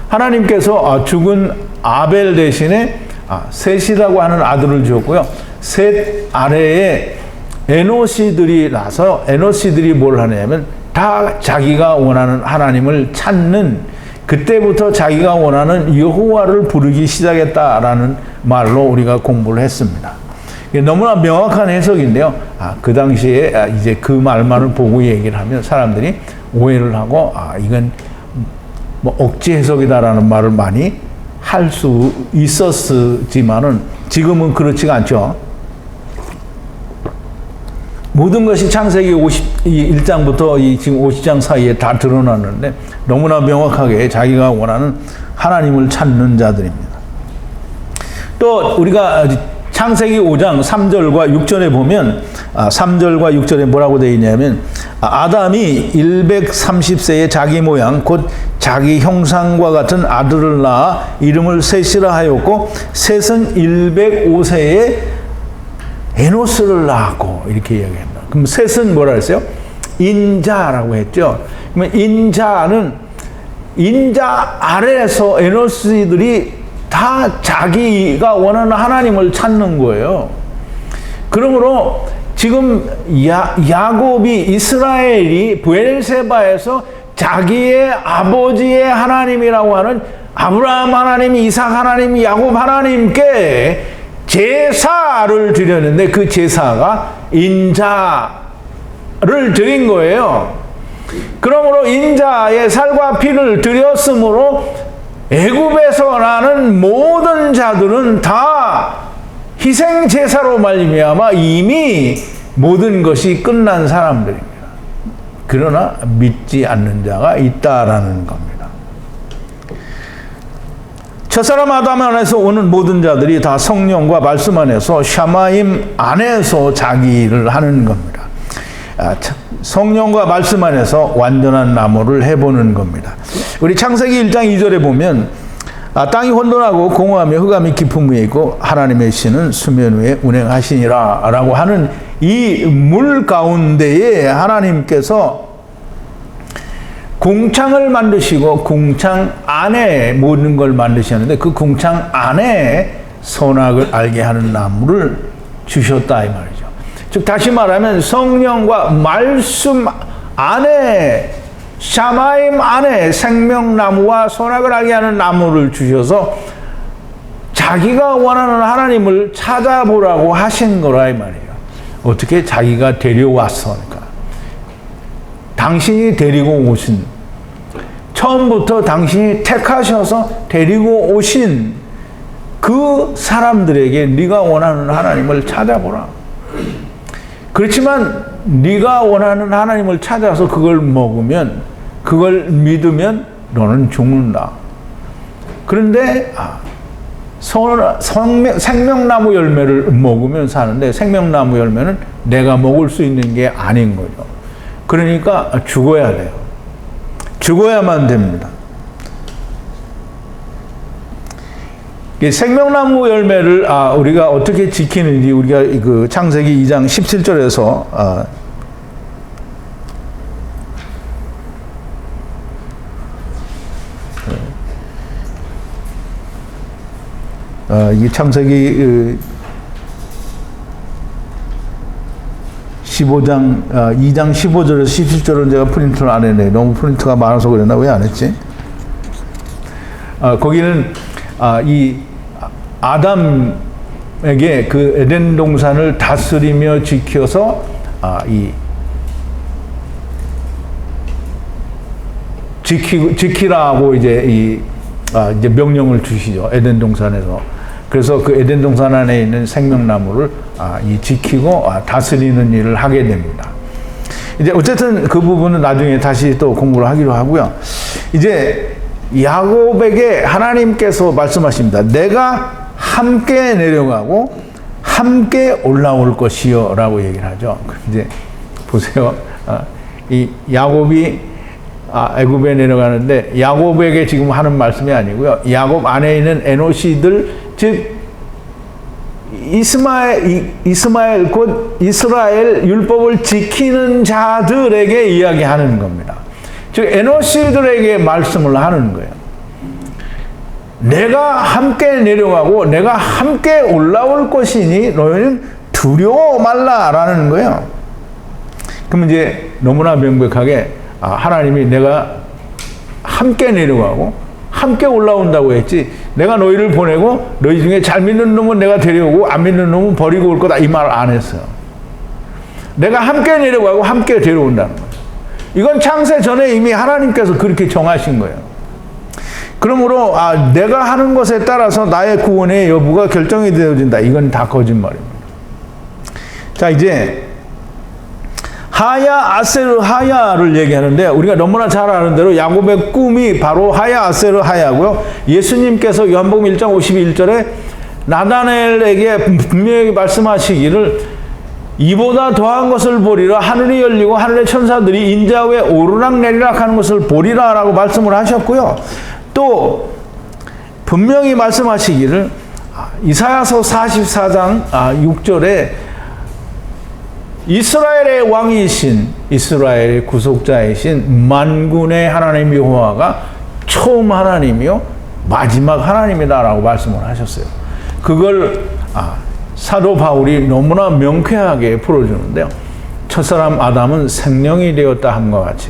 하나님께서 죽은 아벨 대신에 셋이라고 하는 아들을 주었고요. 셋 아래에 에노시들이 나서 에노시들이 뭘 하냐면 다 자기가 원하는 하나님을 찾는, 그때부터 자기가 원하는 여호와를 부르기 시작했다라는 말로 우리가 공부를 했습니다. 너무나 명확한 해석인데요. 그 당시에 이제 그 말만을 보고 얘기를 하면 사람들이 오해를 하고 이건 뭐 억지 해석이다라는 말을 많이 할 수 있었지만은 지금은 그렇지가 않죠. 모든 것이 창세기 51장부터 지금 50장 사이에 다 드러났는데 너무나 명확하게 자기가 원하는 하나님을 찾는 자들입니다. 또 우리가 창세기 5장 3절과 6절에 보면 3절과 6절에 뭐라고 되어 있냐면 아담이 130세에 자기 모양 곧 자기 형상과 같은 아들을 낳아 이름을 셋이라 하였고 셋은 105세에 에노스를 낳았고 이렇게 이야기합니다. 그럼 셋은 뭐라 했어요? 인자라고 했죠. 그러면 인자 아래에서 에노스들이 다 자기가 원하는 하나님을 찾는 거예요. 그러므로 지금 야곱이 이스라엘이 브엘세바에서 자기의 아버지의 하나님이라고 하는 아브라함 하나님, 이삭 하나님, 야곱 하나님께 제사를 드렸는데 그 제사가 인자를 드린 거예요. 그러므로 인자의 살과 피를 드렸으므로 애굽에서 나는 모든 자들은 다 희생 제사로 말미암아 이미 모든 것이 끝난 사람들입니다. 그러나 믿지 않는 자가 있다라는 겁니다. 첫사람 아담 안에서 오는 모든 자들이 다 성령과 말씀 안에서 샤마임 안에서 자기를 하는 겁니다. 성령과 말씀 안에서 완전한 나무를 해보는 겁니다. 우리 창세기 1장 2절에 보면 땅이 혼돈하고 공허하며 흑암이 깊은 위에 있고 하나님의 신은 수면 위에 운행하시니라 라고 하는 이 물 가운데에 하나님께서 궁창을 만드시고 궁창 안에 모든 걸 만드셨는데 그 궁창 안에 선악을 알게 하는 나무를 주셨다 이 말이죠. 즉 다시 말하면 성령과 말씀 안에 샤마임 안에 생명나무와 선악을 알게 하는 나무를 주셔서 자기가 원하는 하나님을 찾아보라고 하신 거라 이 말이에요. 어떻게 자기가 데려왔으니까. 당신이 데리고 오신, 처음부터 당신이 택하셔서 데리고 오신 그 사람들에게 네가 원하는 하나님을 찾아보라. 그렇지만 네가 원하는 하나님을 찾아서 그걸 먹으면, 그걸 믿으면 너는 죽는다. 그런데 생명나무 열매를 먹으면 사는데 생명나무 열매는 내가 먹을 수 있는 게 아닌 거죠. 그러니까 죽어야 돼요. 죽어야만 됩니다. 생명나무 열매를 우리가 어떻게 지키는지 우리가 그 창세기 2장 17절에서 이 창세기 15장 2장 15절에서 17절은 제가 프린트를 안 했네. 너무 프린트가 많아서 그랬나? 왜 안 했지? 거기는 이 아담에게 그 에덴 동산을 다스리며 지켜서 지키라고 이제 이제 명령을 주시죠. 에덴 동산에서. 그래서 그 에덴 동산 안에 있는 생명나무를 지키고 다스리는 일을 하게 됩니다. 이제 어쨌든 그 부분은 나중에 다시 또 공부를 하기로 하고요. 이제 야곱에게 하나님께서 말씀하십니다. 내가 함께 내려가고 함께 올라올 것이요 라고 얘기를 하죠. 이제 보세요. 이 야곱이 애굽에 내려가는데 야곱에게 지금 하는 말씀이 아니고요. 야곱 안에 있는 에노시들, 즉 이스마엘 곧 이스라엘 율법을 지키는 자들에게 이야기하는 겁니다. 즉 에노시들에게 말씀을 하는 거예요. 내가 함께 내려가고 내가 함께 올라올 것이니 너희는 두려워 말라라는 거예요. 그러면 이제 너무나 명백하게 하나님이 내가 함께 내려가고 함께 올라온다고 했지, 내가 너희를 보내고 너희 중에 잘 믿는 놈은 내가 데려오고 안 믿는 놈은 버리고 올 거다, 이 말 안 했어요. 내가 함께 내려가고 함께 데려온다는 거예요. 이건 창세 전에 이미 하나님께서 그렇게 정하신 거예요. 그러므로 내가 하는 것에 따라서 나의 구원의 여부가 결정이 되어진다, 이건 다 거짓말입니다. 자, 이제 하야 아세르 하야를 얘기하는데, 우리가 너무나 잘 아는 대로 야곱의 꿈이 바로 하야 아세르 하야고요. 예수님께서 요한복음 1장 51절에 나다나엘에게 분명히 말씀하시기를 이보다 더한 것을 보리라, 하늘이 열리고 하늘의 천사들이 인자 위에 오르락 내리락 하는 것을 보리라 라고 말씀을 하셨고요. 또 분명히 말씀하시기를 이사야서 44장 6절에 이스라엘의 왕이신, 이스라엘의 구속자이신 만군의 하나님 여호와가 처음 하나님이요 마지막 하나님이다라고 말씀을 하셨어요. 그걸 사도 바울이 너무나 명쾌하게 풀어주는데요. 첫사람 아담은 생명이 되었다 함과 같이,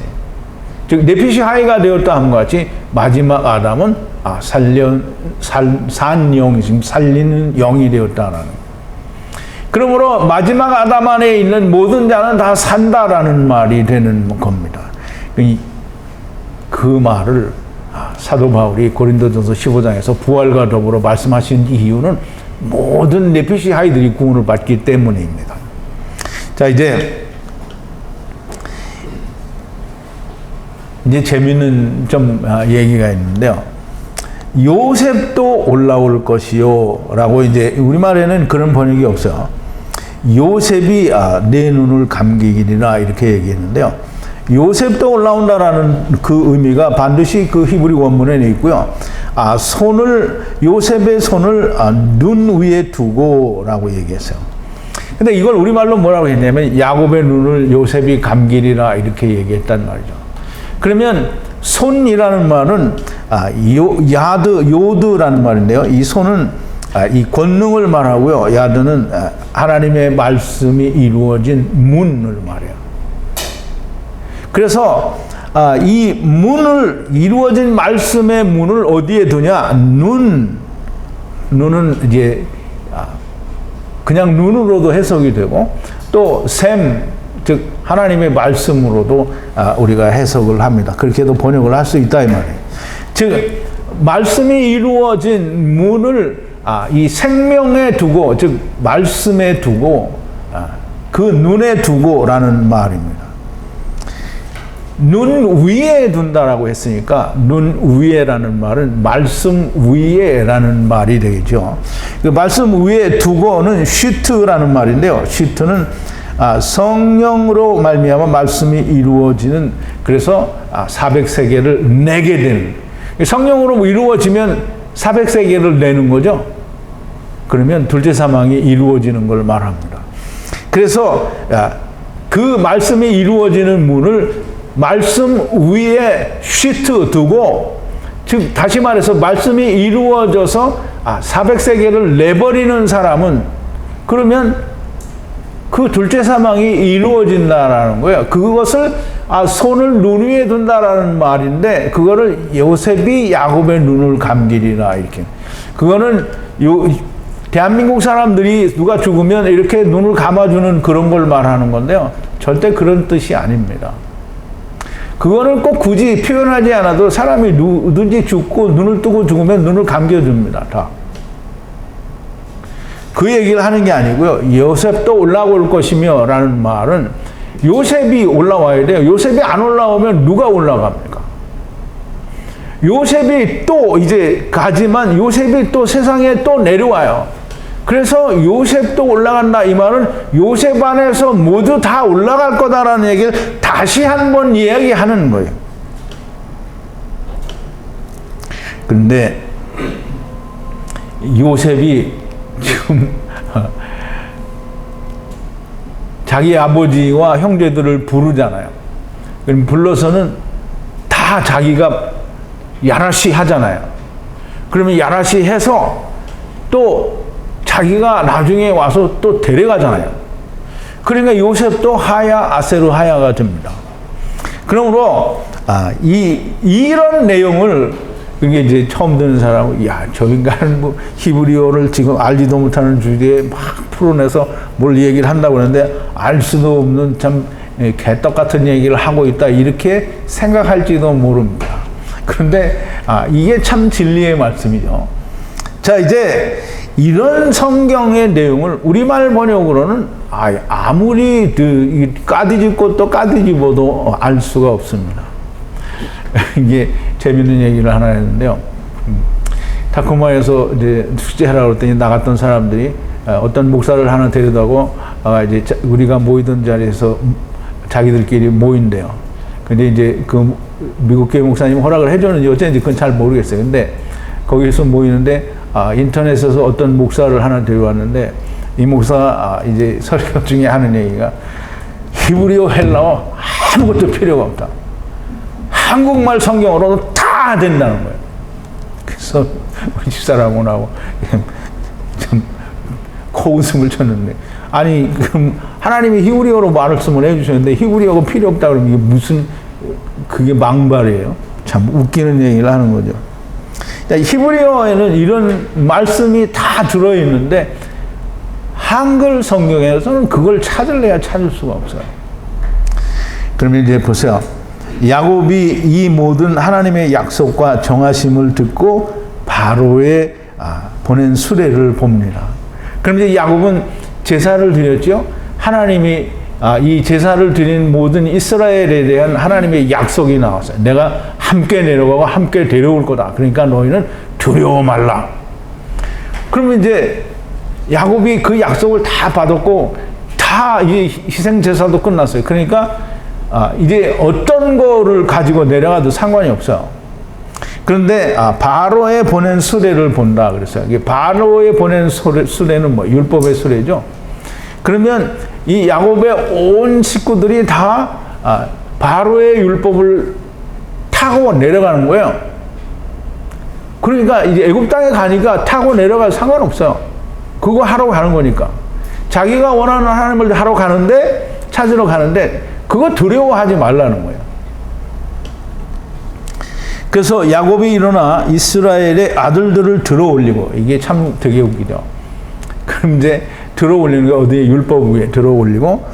즉 네피시 하이가 되었다 함과 같이 마지막 아담은 산 영이, 지금 살리는 영이 되었다라는 거예요. 그러므로 마지막 아담 안에 있는 모든 자는 다 산다라는 말이 되는 겁니다. 그 말을 사도 바울이 고린도전서 15장에서 부활과 더불어 말씀하신 이유는 모든 네피시 하이들이 구원을 받기 때문입니다. 자, 이제 재미있는 좀 얘기가 있는데요. 요셉도 올라올 것이요 라고, 이제 우리말에는 그런 번역이 없어요. 요셉이 내 눈을 감기리라 이렇게 얘기했는데요. 요셉도 올라온다라는 그 의미가 반드시 그 히브리 원문에 있고요. 요셉의 손을 눈 위에 두고라고 얘기했어요. 근데 이걸 우리말로 뭐라고 했냐면 야곱의 눈을 요셉이 감기리라 이렇게 얘기했단 말이죠. 그러면 손이라는 말은 요드라는 말인데요. 이 손은 이 권능을 말하고요. 야드는 하나님의 말씀이 이루어진 문을 말해요. 그래서 이 문을, 이루어진 말씀의 문을 어디에 두냐? 눈은 이제 그냥 눈으로도 해석이 되고, 또 즉 하나님의 말씀으로도 우리가 해석을 합니다. 그렇게도 번역을 할 수 있다 이 말이에요. 즉 말씀이 이루어진 문을 이 생명에 두고, 즉 말씀에 두고, 그 눈에 두고라는 말입니다. 눈 위에 둔다라고 했으니까 눈 위에라는 말은 말씀 위에라는 말이 되겠죠. 그 말씀 위에 두고는 슈트라는 말인데요. 슈트는 성령으로 말미암아 말씀이 이루어지는, 그래서 400세계를 내게 되는, 성령으로 이루어지면 400세계를 내는 거죠. 그러면 둘째 사망이 이루어지는 걸 말합니다. 그래서 그 말씀이 이루어지는 문을 말씀 위에 슈트 두고, 즉 다시 말해서 말씀이 이루어져서 400세계를 내버리는 사람은, 그러면 그 둘째 사망이 이루어진다라는 거예요. 그것을 손을 눈 위에 둔다라는 말인데, 그거를 요셉이 야곱의 눈을 감기리라 이렇게. 그거는 대한민국 사람들이 누가 죽으면 이렇게 눈을 감아주는 그런 걸 말하는 건데요. 절대 그런 뜻이 아닙니다. 그거는 꼭 굳이 표현하지 않아도 사람이 누군지 죽고 눈을 뜨고 죽으면 눈을 감겨줍니다. 다. 그 얘기를 하는 게 아니고요. 요셉도 올라올 것이며 라는 말은 요셉이 올라와야 돼요. 요셉이 안 올라오면 누가 올라갑니까? 요셉이 또 이제 가지만 요셉이 또 세상에 또 내려와요. 그래서 요셉도 올라간다 이 말은 요셉 안에서 모두 다 올라갈 거다라는 얘기를 다시 한번 이야기하는 거예요. 그런데 요셉이 지금 자기 아버지와 형제들을 부르잖아요. 그럼 불러서는 다 자기가 야라시 하잖아요. 그러면 야라시 해서 또 자기가 나중에 와서 또 데려가잖아요. 그러니까 요셉도 하야 아세르 하야가 됩니다. 그러므로 이런 내용을 그게 이제 처음 듣는 사람은 야, 저 인간은 뭐 히브리어를 지금 알지도 못하는 주제에 막 풀어내서 뭘 얘기를 한다고 하는데 알 수도 없는 참 개떡 같은 얘기를 하고 있다 이렇게 생각할지도 모릅니다. 그런데 이게 참 진리의 말씀이죠. 자, 이제 이런 성경의 내용을 우리말 번역으로는 아무리 까디집고도 까디집어도 알 수가 없습니다. 이게 재밌는 얘기를 하나 했는데요. 타코마에서 이제 숙제하라고 했더니 나갔던 사람들이 어떤 목사를 하나 데려다고 이제 우리가 모이던 자리에서 자기들끼리 모인대요. 근데 이제 그 미국 교회 목사님 허락을 해줬는지 어쩐지 그건 잘 모르겠어요. 근데 거기서 모이는데 인터넷에서 어떤 목사를 하나 데려왔는데 이 목사가 이제 설교 중에 하는 얘기가 히브리어 헬라어 아무것도 필요가 없다. 한국말 성경으로도 다 된다는 거예요. 그래서 우리 집사람하고 나하고 좀 코웃음을 쳤는데 아니 그럼 하나님이 히브리어로 말씀을 해주셨는데 히브리어가 필요 없다 그러면 이게 무슨 그게 망발이에요. 참 웃기는 얘기를 하는 거죠. 히브리어에는 이런 말씀이 다 들어있는데 한글 성경에서는 그걸 찾을래야 찾을 수가 없어요. 그러면 이제 보세요. 야곱이 이 모든 하나님의 약속과 정하심을 듣고 바로에 보낸 수레를 봅니다. 그럼 이제 야곱은 제사를 드렸죠. 하나님이 이 제사를 드린 모든 이스라엘에 대한 하나님의 약속이 나왔어요. 내가 함께 내려가고 함께 데려올 거다. 그러니까 너희는 두려워 말라. 그러면 이제 야곱이 그 약속을 다 받았고 다 이제 희생 제사도 끝났어요. 그러니까 이제 어떤 거를 가지고 내려가도 상관이 없어요. 그런데 바로에 보낸 수레를 본다 그랬어요. 이게 바로에 보낸 수레는 뭐 율법의 수레죠. 그러면 이 야곱의 온 식구들이 다 바로의 율법을 타고 내려가는 거예요. 그러니까 이제 애굽 땅에 가니까 타고 내려가도 상관없어요. 그거 하러 가는 거니까. 자기가 원하는 하나님을 하러 가는데 찾으러 가는데 그거 두려워하지 말라는 거예요. 그래서 야곱이 일어나 이스라엘의 아들들을 들어 올리고 이게 참 되게 웃기죠. 그럼 이제 들어 올리는 게 어디에 율법 위에 들어 올리고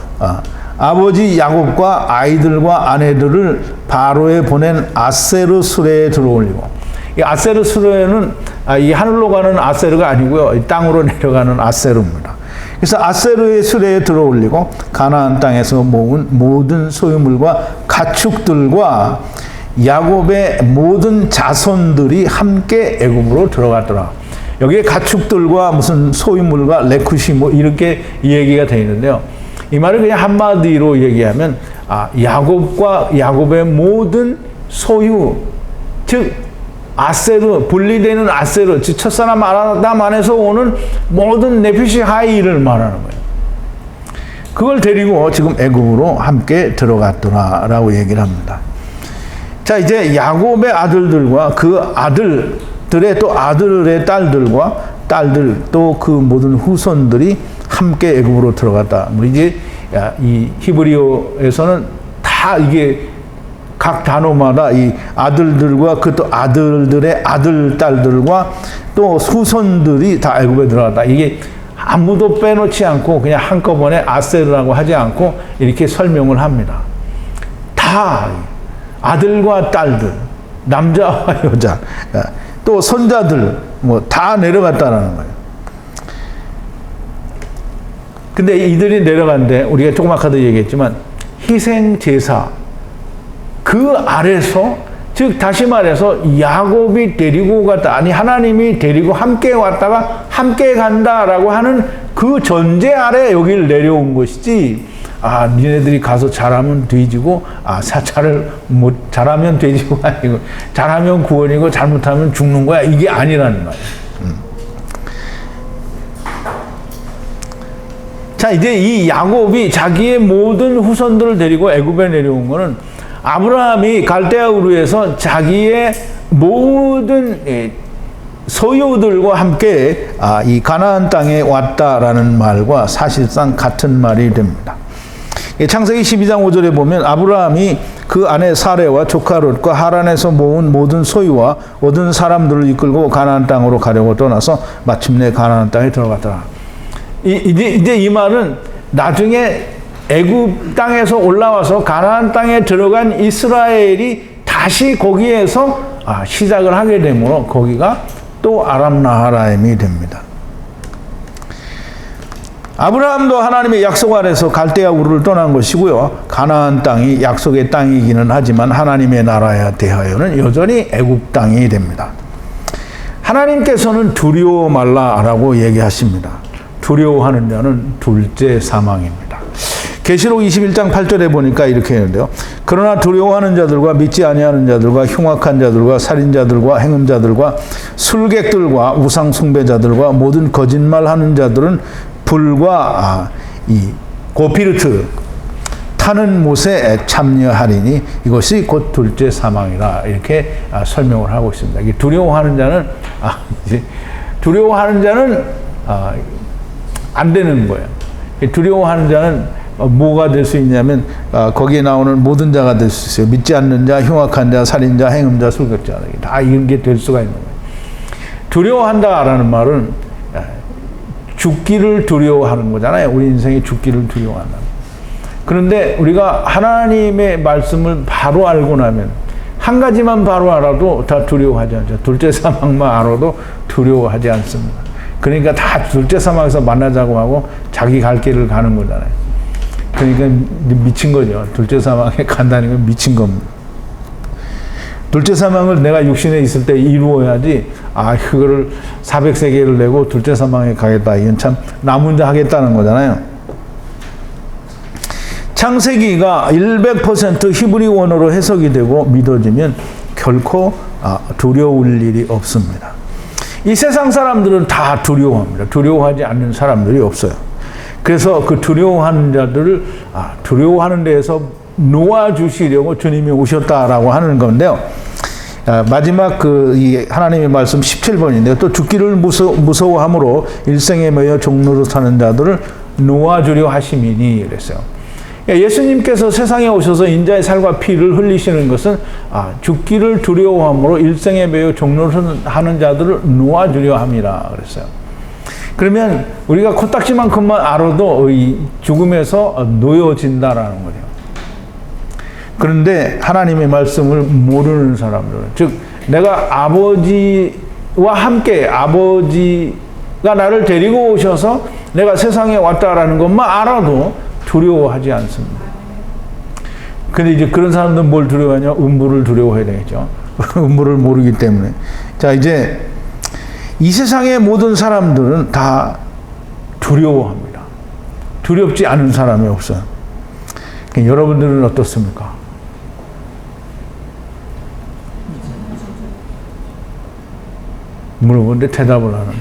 아버지 야곱과 아이들과 아내들을 바로에 보낸 아세르 수레에 들어 올리고 이 아세르 수레는 이 하늘로 가는 아세르가 아니고요. 이 땅으로 내려가는 아세르입니다. 그래서 아세르의 수레에 들어 올리고 가나안 땅에서 모은 모든 소유물과 가축들과 야곱의 모든 자손들이 함께 애굽으로 들어갔더라. 여기에 가축들과 무슨 소유물과 레쿠시 뭐 이렇게 얘기가 되어 있는데요. 이 말을 그냥 한마디로 얘기하면 야곱과 야곱의 모든 소유, 즉 아세르, 분리되는 아세르, 즉 첫사람 아담 안에서 오는 모든 네피시 하이를 말하는 거예요. 그걸 데리고 지금 애굽으로 함께 들어갔더라라고 얘기를 합니다. 자, 이제 야곱의 아들들과 그 아들들의 또 아들의 딸들과 딸들 또 그 모든 후손들이 함께 애굽으로 들어갔다. 이제 이 히브리어에서는 다 이게 각 단어마다 이 아들들과 그 또 아들들의 아들 딸들과 또 후손들이 다 애굽에 들어갔다. 이게 아무도 빼놓지 않고 그냥 한꺼번에 아세르라고 하지 않고 이렇게 설명을 합니다. 다 아들과 딸들, 남자와 여자, 또 손자들 뭐 다 내려갔다라는 거예요. 근데 이들이 내려간데 우리가 조금 아까도 얘기했지만 희생 제사 그 아래서 즉 다시 말해서 야곱이 데리고 갔다 아니 하나님이 데리고 함께 왔다가 함께 간다라고 하는 그 전제 아래 여기를 내려온 것이지 니네들이 가서 잘하면 돼지고 잘하면 돼지고 아니고 잘하면 구원이고 잘못하면 죽는 거야 이게 아니라는 말이에요. 자, 이제 이 야곱이 자기의 모든 후손들을 데리고 애굽에 내려온 거는 아브라함이 갈대아 우르에서 자기의 모든 소유들과 함께 이 가나안 땅에 왔다라는 말과 사실상 같은 말이 됩니다. 창세기 12장 5절에 보면 아브라함이 그 아내 사레와 조카 롯과 하란에서 모은 모든 소유와 얻은 사람들을 이끌고 가나안 땅으로 가려고 떠나서 마침내 가나안 땅에 들어갔더라. 이제 이 말은 나중에 애굽 땅에서 올라와서 가나안 땅에 들어간 이스라엘이 다시 거기에서 시작을 하게 되므로 거기가 또 아람 나하라임이 됩니다. 아브라함도 하나님의 약속 아래서 갈대아 우르를 떠난 것이고요. 가나안 땅이 약속의 땅이기는 하지만 하나님의 나라에 대하여는 여전히 애굽 땅이 됩니다. 하나님께서는 두려워 말라라고 얘기하십니다. 두려워하는 자는 둘째 사망입니다. 계시록 21장 8절에 보니까 이렇게 했는데요. 그러나 두려워하는 자들과 믿지 아니하는 자들과 흉악한 자들과 살인자들과 행음자들과 술객들과 우상 숭배자들과 모든 거짓말하는 자들은 불과 이 고피르트 타는 못에 참여하리니 이것이 곧 둘째 사망이라 이렇게 설명을 하고 있습니다. 이게 두려워하는 자는 두려워하는 자는 안 되는 거예요. 두려워하는 자는 뭐가 될 수 있냐면 거기에 나오는 모든 자가 될 수 있어요. 믿지 않는 자, 흉악한 자, 살인자, 행음자, 술객자 다 이런 게 될 수가 있는 거예요. 두려워한다라는 말은 죽기를 두려워하는 거잖아요. 우리 인생이 죽기를 두려워한다. 그런데 우리가 하나님의 말씀을 바로 알고 나면 한 가지만 바로 알아도 다 두려워하지 않죠. 둘째 사망만 알아도 두려워하지 않습니다. 그러니까 다 둘째 사망에서 만나자고 하고 자기 갈 길을 가는 거잖아요. 그러니까 미친 거죠. 둘째 사망에 간다는 건 미친 겁니다. 둘째 사망을 내가 육신에 있을 때 이루어야지, 그거를 400세계를 내고 둘째 사망에 가겠다. 이건 참, 나 혼자 하겠다는 거잖아요. 창세기가 100% 히브리 원어로 해석이 되고 믿어지면 결코 두려울 일이 없습니다. 이 세상 사람들은 다 두려워합니다. 두려워하지 않는 사람들이 없어요. 그래서 그 두려워하는 자들을 두려워하는 데에서 놓아주시려고 주님이 오셨다라고 하는 건데요. 마지막 이 하나님의 말씀 17번인데요. 또 죽기를 무서워함으로 일생에 매여 종로로 사는 자들을 놓아주려 하심이니 그랬어요. 예수님께서 세상에 오셔서 인자의 살과 피를 흘리시는 것은 죽기를 두려워함으로 일생에 매여 종로로 하는 자들을 놓아주려 함이라 그랬어요. 그러면 우리가 코딱지만큼만 알아도 이 죽음에서 놓여진다라는 거죠. 그런데 하나님의 말씀을 모르는 사람들은, 즉 내가 아버지와 함께 아버지가 나를 데리고 오셔서 내가 세상에 왔다라는 것만 알아도 두려워하지 않습니다. 근데 이제 그런 사람들은 뭘 두려워하냐? 음부를 두려워해야 되겠죠. 음부를 모르기 때문에. 자, 이제 이 세상의 모든 사람들은 다 두려워합니다. 두렵지 않은 사람이 없어요. 여러분들은 어떻습니까? 물어보는데 대답을 안 하네.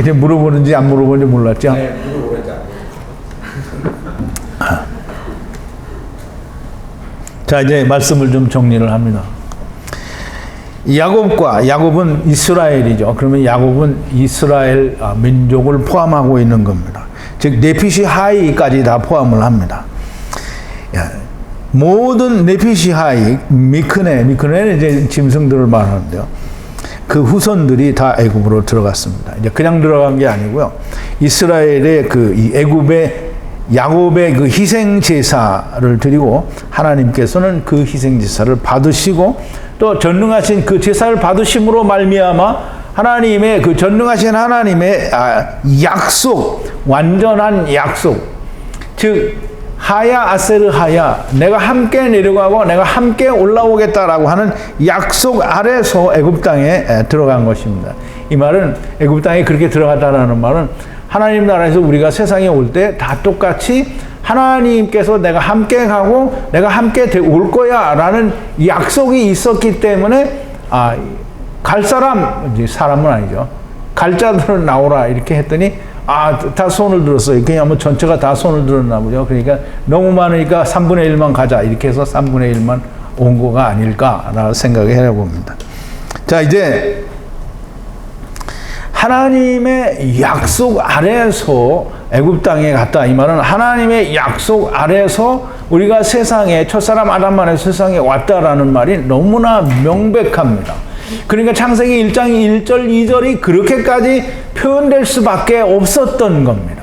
이제 물어보는지 안 물어보는지 몰랐죠? 네, 물어보랬죠. 자, 이제 말씀을 좀 정리를 합니다. 야곱은 이스라엘이죠. 그러면 야곱은 이스라엘 민족을 포함하고 있는 겁니다. 즉 네피시 하이까지 다 포함을 합니다. 모든 네피시 하이, 미크네는 이제 짐승들을 말하는데요. 그 후손들이 다 애굽으로 들어갔습니다. 이제 그냥 들어간 게 아니고요. 이스라엘의 이 애굽의 야곱의 그 희생 제사를 드리고 하나님께서는 그 희생 제사를 받으시고 또 전능하신 그 제사를 받으심으로 말미암아 하나님의 그 전능하신 하나님의 약속, 완전한 약속, 즉 하야 아세르 하야, 내가 함께 내려가고 내가 함께 올라오겠다라고 하는 약속 아래서 애굽 땅에 들어간 것입니다. 이 말은 애굽 땅에 그렇게 들어갔다라는 말은 하나님 나라에서 우리가 세상에 올 때 다 똑같이 하나님께서 내가 함께 가고 내가 함께 올 거야 라는 약속이 있었기 때문에 갈 사람은 아니죠. 갈 자들은 나오라 이렇게 했더니 다 손을 들었어요. 그냥 뭐 전체가 다 손을 들었나 보죠. 그러니까 너무 많으니까 3분의 1만 가자 이렇게 해서 3분의 1만 온 거가 아닐까라는 생각을 해봅니다. 자, 이제 하나님의 약속 아래에서 애굽 땅에 갔다. 이 말은 하나님의 약속 아래에서 우리가 세상에 첫사람 아담만의 세상에 왔다라는 말이 너무나 명백합니다. 그러니까 창세기 1장 1절 2절이 그렇게까지 표현될 수밖에 없었던 겁니다.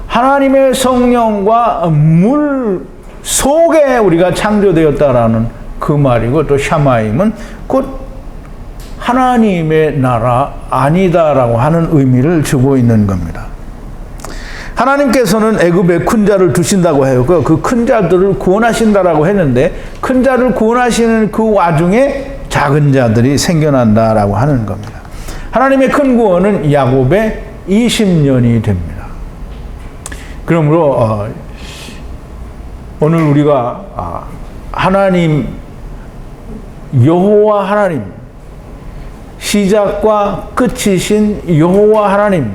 하나님의 성령과 물 속에 우리가 창조되었다라는 그 말이고, 또 샤마임은 곧 하나님의 나라 아니다라고 하는 의미를 주고 있는 겁니다. 하나님께서는 애굽에 큰 자를 두신다고 해요. 그 큰 자들을 구원하신다라고 했는데, 큰 자를 구원하시는 그 와중에 작은 자들이 생겨난다라고 하는 겁니다. 하나님의 큰 구원은 야곱의 20년이 됩니다. 그러므로 오늘 우리가 하나님, 여호와 하나님, 시작과 끝이신 여호와 하나님,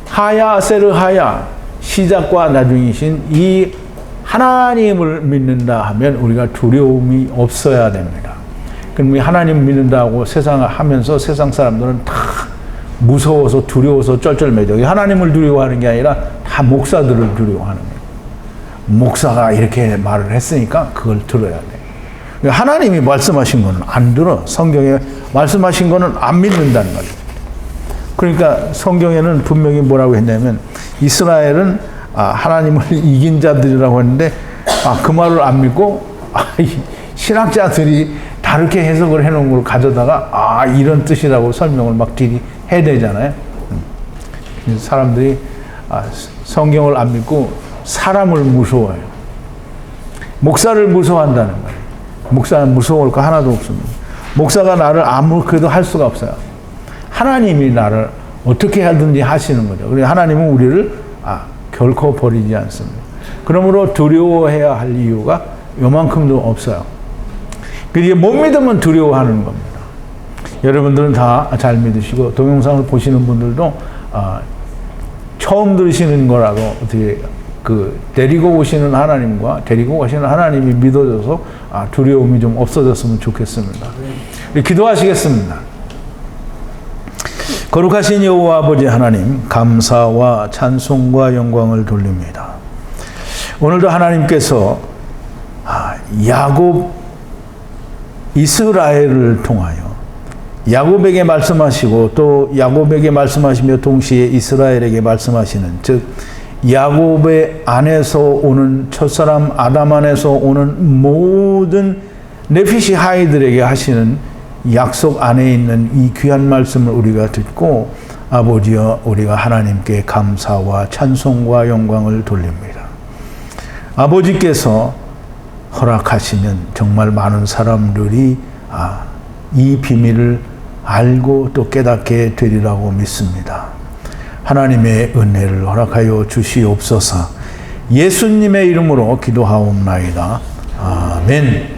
하야 세르 하야, 시작과 나중이신 이 하나님을 믿는다 하면 우리가 두려움이 없어야 됩니다. 그럼 하나님 믿는다고 세상을 하면서 세상 사람들은 다 무서워서 두려워서 쩔쩔매죠. 하나님을 두려워하는 게 아니라 다 목사들을 두려워하는 거예요. 목사가 이렇게 말을 했으니까 그걸 들어야 돼. 하나님이 말씀하신 거는 안 들어. 성경에 말씀하신 거는 안 믿는다는 거죠. 그러니까 성경에는 분명히 뭐라고 했냐면, 이스라엘은 하나님을 이긴 자들이라고 했는데, 그 말을 안 믿고 신학자들이 다르게 해석을 해놓은 걸 가져다가 이런 뜻이라고 설명을 막 해야 되잖아요. 사람들이 성경을 안 믿고 사람을 무서워해요. 목사를 무서워한다는 거예요. 목사는 무서울 거 하나도 없습니다. 목사가 나를 아무렇게도 할 수가 없어요. 하나님이 나를 어떻게 하든지 하시는 거죠. 그래서 하나님은 우리를 결코 버리지 않습니다. 그러므로 두려워해야 할 이유가 요만큼도 없어요. 그게 못 믿으면 두려워하는 겁니다. 여러분들은 다 잘 믿으시고, 동영상을 보시는 분들도 처음 들으시는 거라도 어떻게 데리고 오시는 하나님과 데리고 가시는 하나님이 믿어져서 두려움이 좀 없어졌으면 좋겠습니다. 기도하시겠습니다. 거룩하신 여호와 아버지 하나님, 감사와 찬송과 영광을 돌립니다. 오늘도 하나님께서 야곱, 이스라엘을 통하여 야곱에게 말씀하시고, 또 야곱에게 말씀하시며 동시에 이스라엘에게 말씀하시는, 즉 야곱의 안에서 오는 첫사람 아담 안에서 오는 모든 네피시 하이들에게 하시는 약속 안에 있는 이 귀한 말씀을 우리가 듣고, 아버지여, 우리가 하나님께 감사와 찬송과 영광을 돌립니다. 아버지께서 허락하시면 정말 많은 사람들이 이 비밀을 알고 또 깨닫게 되리라고 믿습니다. 하나님의 은혜를 허락하여 주시옵소서. 예수님의 이름으로 기도하옵나이다. 아멘.